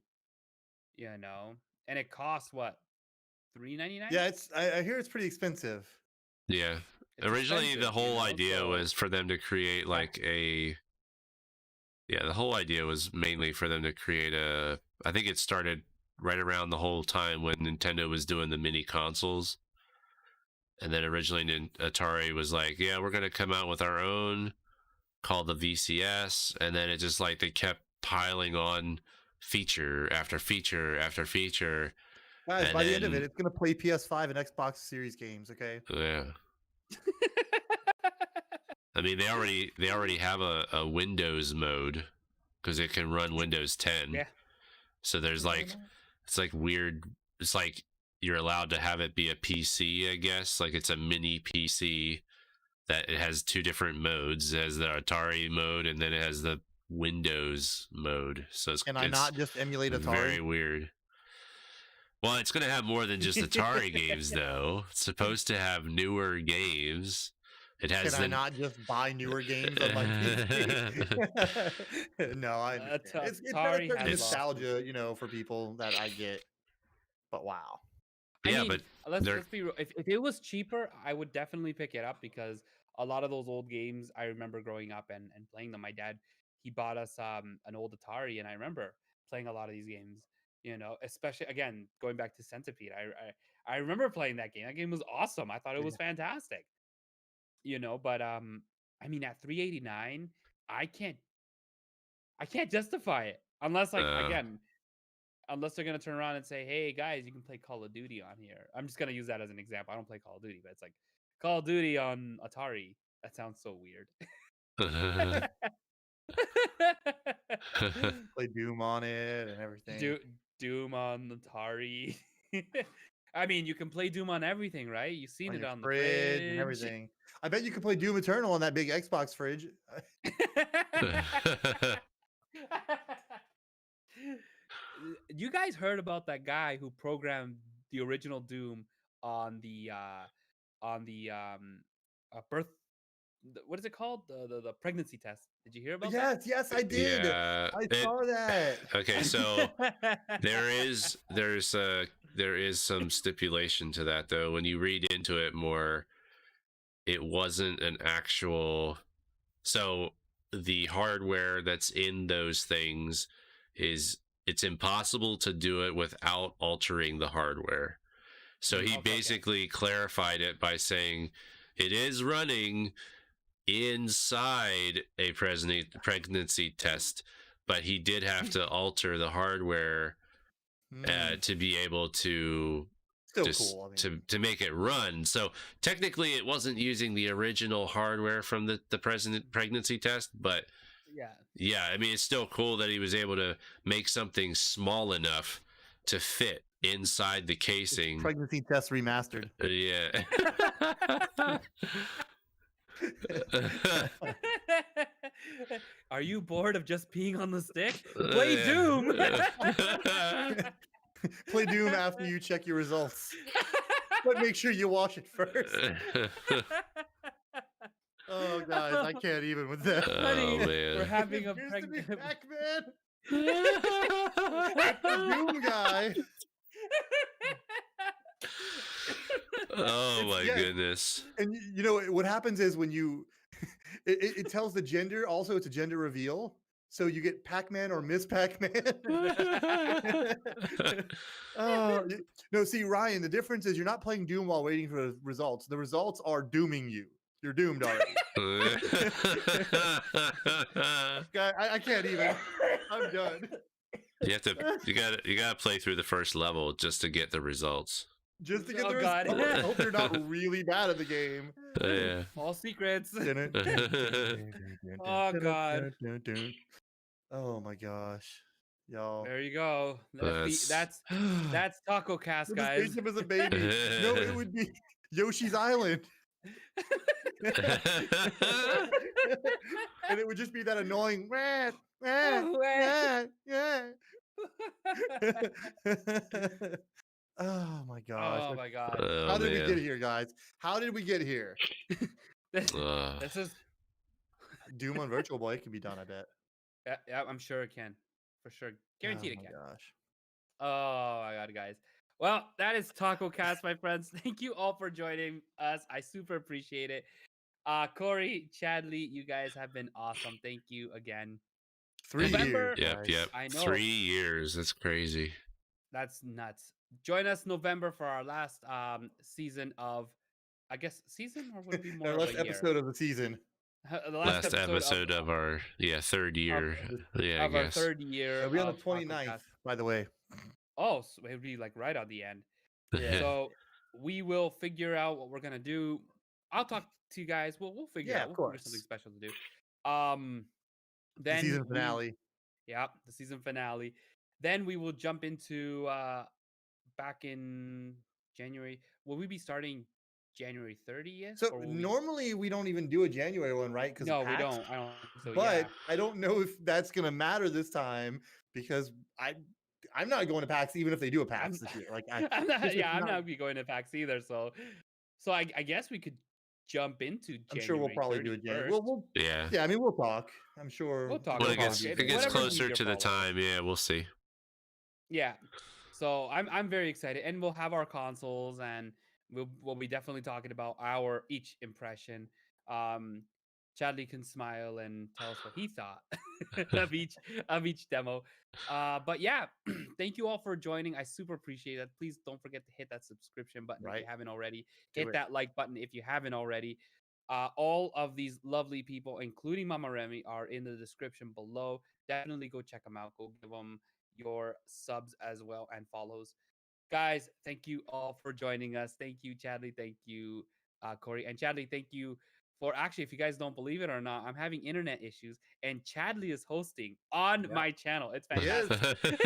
You know, and it costs what, $3.99? Yeah, I hear it's pretty expensive. Yeah. It's Originally, the expensive, you whole know, idea so- was for them to create like a. Yeah, the whole idea was mainly for them to create a. I think it started right around the whole time when Nintendo was doing the mini consoles. And then originally Atari was like, yeah, we're going to come out with our own called the VCS. And then it just like they kept piling on feature after feature after feature. Guys, And by the end of then- it, it's gonna play PS5 and Xbox Series games, okay? Yeah. I mean, they already have a Windows mode because it can run Windows 10. Yeah. So there's like, it's like weird. It's like you're allowed to have it be a PC, I guess. Like it's a mini PC that it has two different modes. It has the Atari mode and then it has the Windows mode. So it's Can I not just emulate Atari? very weird. Well, it's going to have more than just Atari games, though. It's supposed to have newer games. It has. Can I not just buy newer games on my PC? No, I understand. It's got a Atari certain has nostalgia, you know, for people that I get. But wow. Yeah, I mean, but let's they're- be real. If it was cheaper, I would definitely pick it up because a lot of those old games I remember growing up and playing them. My dad, he bought us an old Atari, and I remember playing a lot of these games. You know, especially again going back to Centipede. I remember playing that game. That game was awesome. I thought it was fantastic. You know, but I mean, at $389, I can't justify it unless unless they're gonna turn around and say, "Hey guys, you can play Call of Duty on here." I'm just gonna use that as an example. I don't play Call of Duty, but it's like Call of Duty on Atari. That sounds so weird. Play Doom on it and everything. Doom on Atari. I mean, you can play Doom on everything, right? You've seen On it your on the fridge fridge and everything. I bet you could play Doom Eternal on that big Xbox fridge. You guys heard about that guy who programmed the original Doom on the birth, what is it called, the pregnancy test? Did you hear about that? Yes, I did. Yeah, I saw that. okay, so there is some stipulation to that though. When you read into it more, it wasn't an actual So the hardware that's in those things it's impossible to do it without altering the hardware. So he basically clarified it by saying it is running inside a pregnancy test, but he did have to alter the hardware to be able to Still cool. I mean. to make it run. So technically it wasn't using the original hardware from the pregnancy test, but yeah, I mean, it's still cool that he was able to make something small enough to fit inside the casing. Pregnancy test remastered. Yeah. Are you bored of just peeing on the stick? Play Doom. Play Doom after you check your results, but make sure you wash it first. Oh, guys, I can't even with that. Honey, man. we're having a Here's to be pregnant. Pac-Man. The Doom guy. Oh my goodness. And you know what happens is when you it tells the gender. Also, it's a gender reveal. So you get Pac-Man or Miss Pac-Man. No, see, Ryan, the difference is you're not playing Doom while waiting for the results. The results are dooming you. You're doomed already. Guy, I can't even. I'm done. You gotta play through the first level just to get the results. Just to get Oh, the God. results. I hope you're not really bad at the game. Yeah. All secrets. Oh Oh, God. Oh my gosh, y'all. There you go. That's TacoCast, The guys. spaceship is a baby. No, it would be Yoshi's Island. And it would just be that annoying Oh my gosh. Oh my God. Oh, How did we man. get here, guys? How did we get here? This is. Doom on Virtual Boy can be done, I bet. Yeah, I'm sure it can. For sure. Guaranteed it Oh can. my gosh. Oh my God, guys. Well, that is TacoCast, my friends. Thank you all for joining us. I super appreciate it. Corey, Chadley, you guys have been awesome. Thank you again. 3 November- years. Yep, guys. yep. I know. 3 years. That's crazy. That's nuts. Join us November for our last season of, I guess, season or would it be more Our of last a year? episode of the season. The Last episode of our third year. Yeah, I of our guess. third year. It'll be on the of 29th, TacoCast. by the way. Oh, so it would be like right on the end. Yeah. So we will figure out what we're gonna do. I'll talk to you guys. We'll figure Yeah, out. of We'll figure something course. special to do. Then The season finale. Yeah, the season finale. Then we will jump into back in January. Will we be starting January 30th? So or will normally we don't even do a January one, right? Because no, we don't. I don't think so. But Yeah. I don't know if that's gonna matter this time because I'm not going to PAX even if they do a PAX this year. Like I'm not, it's yeah, just I'm not- not be going to PAX either. So I guess we could jump into January. I'm sure we'll probably do a January. 31st. We'll Yeah. I mean we'll talk. I'm sure We'll talk When we'll it gets, about probably it. do Whatever's closer easier to the for all of us. time, yeah, we'll see. Yeah. So I'm very excited, and we'll have our consoles, and we'll be definitely talking about our each impression. Chadley can smile and tell us what he thought of each demo. But yeah, thank you all for joining. I super appreciate it. Please don't forget to hit that subscription button if Right. you haven't already. Do Hit it. that like button if you haven't already. All of these lovely people, including Mama Remy, are in the description below. Definitely go check them out. Go give them your subs as well and follows. Guys, thank you all for joining us. Thank you, Chadley. Thank you, Corey. And Chadley, thank you for actually, if you guys don't believe it or not, I'm having internet issues and Chadley is hosting on my channel. It's He is. fantastic.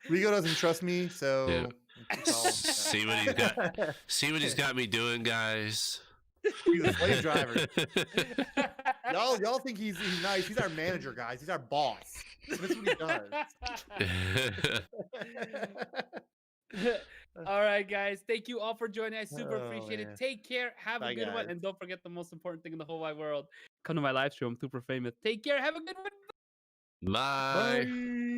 Rigo doesn't trust me, so Yeah. it's all- See what he's got. See what he's got me doing, guys. He's a slave driver. Y'all think he's nice. He's our manager, guys. He's our boss. That's what he does. All right, guys. Thank you all for joining. I super Oh, appreciate man. it. Take care. Have Bye, a good one. guys. And don't forget the most important thing in the whole wide world. Come to my live stream. I'm super famous. Take care. Have a good one. Bye. Bye.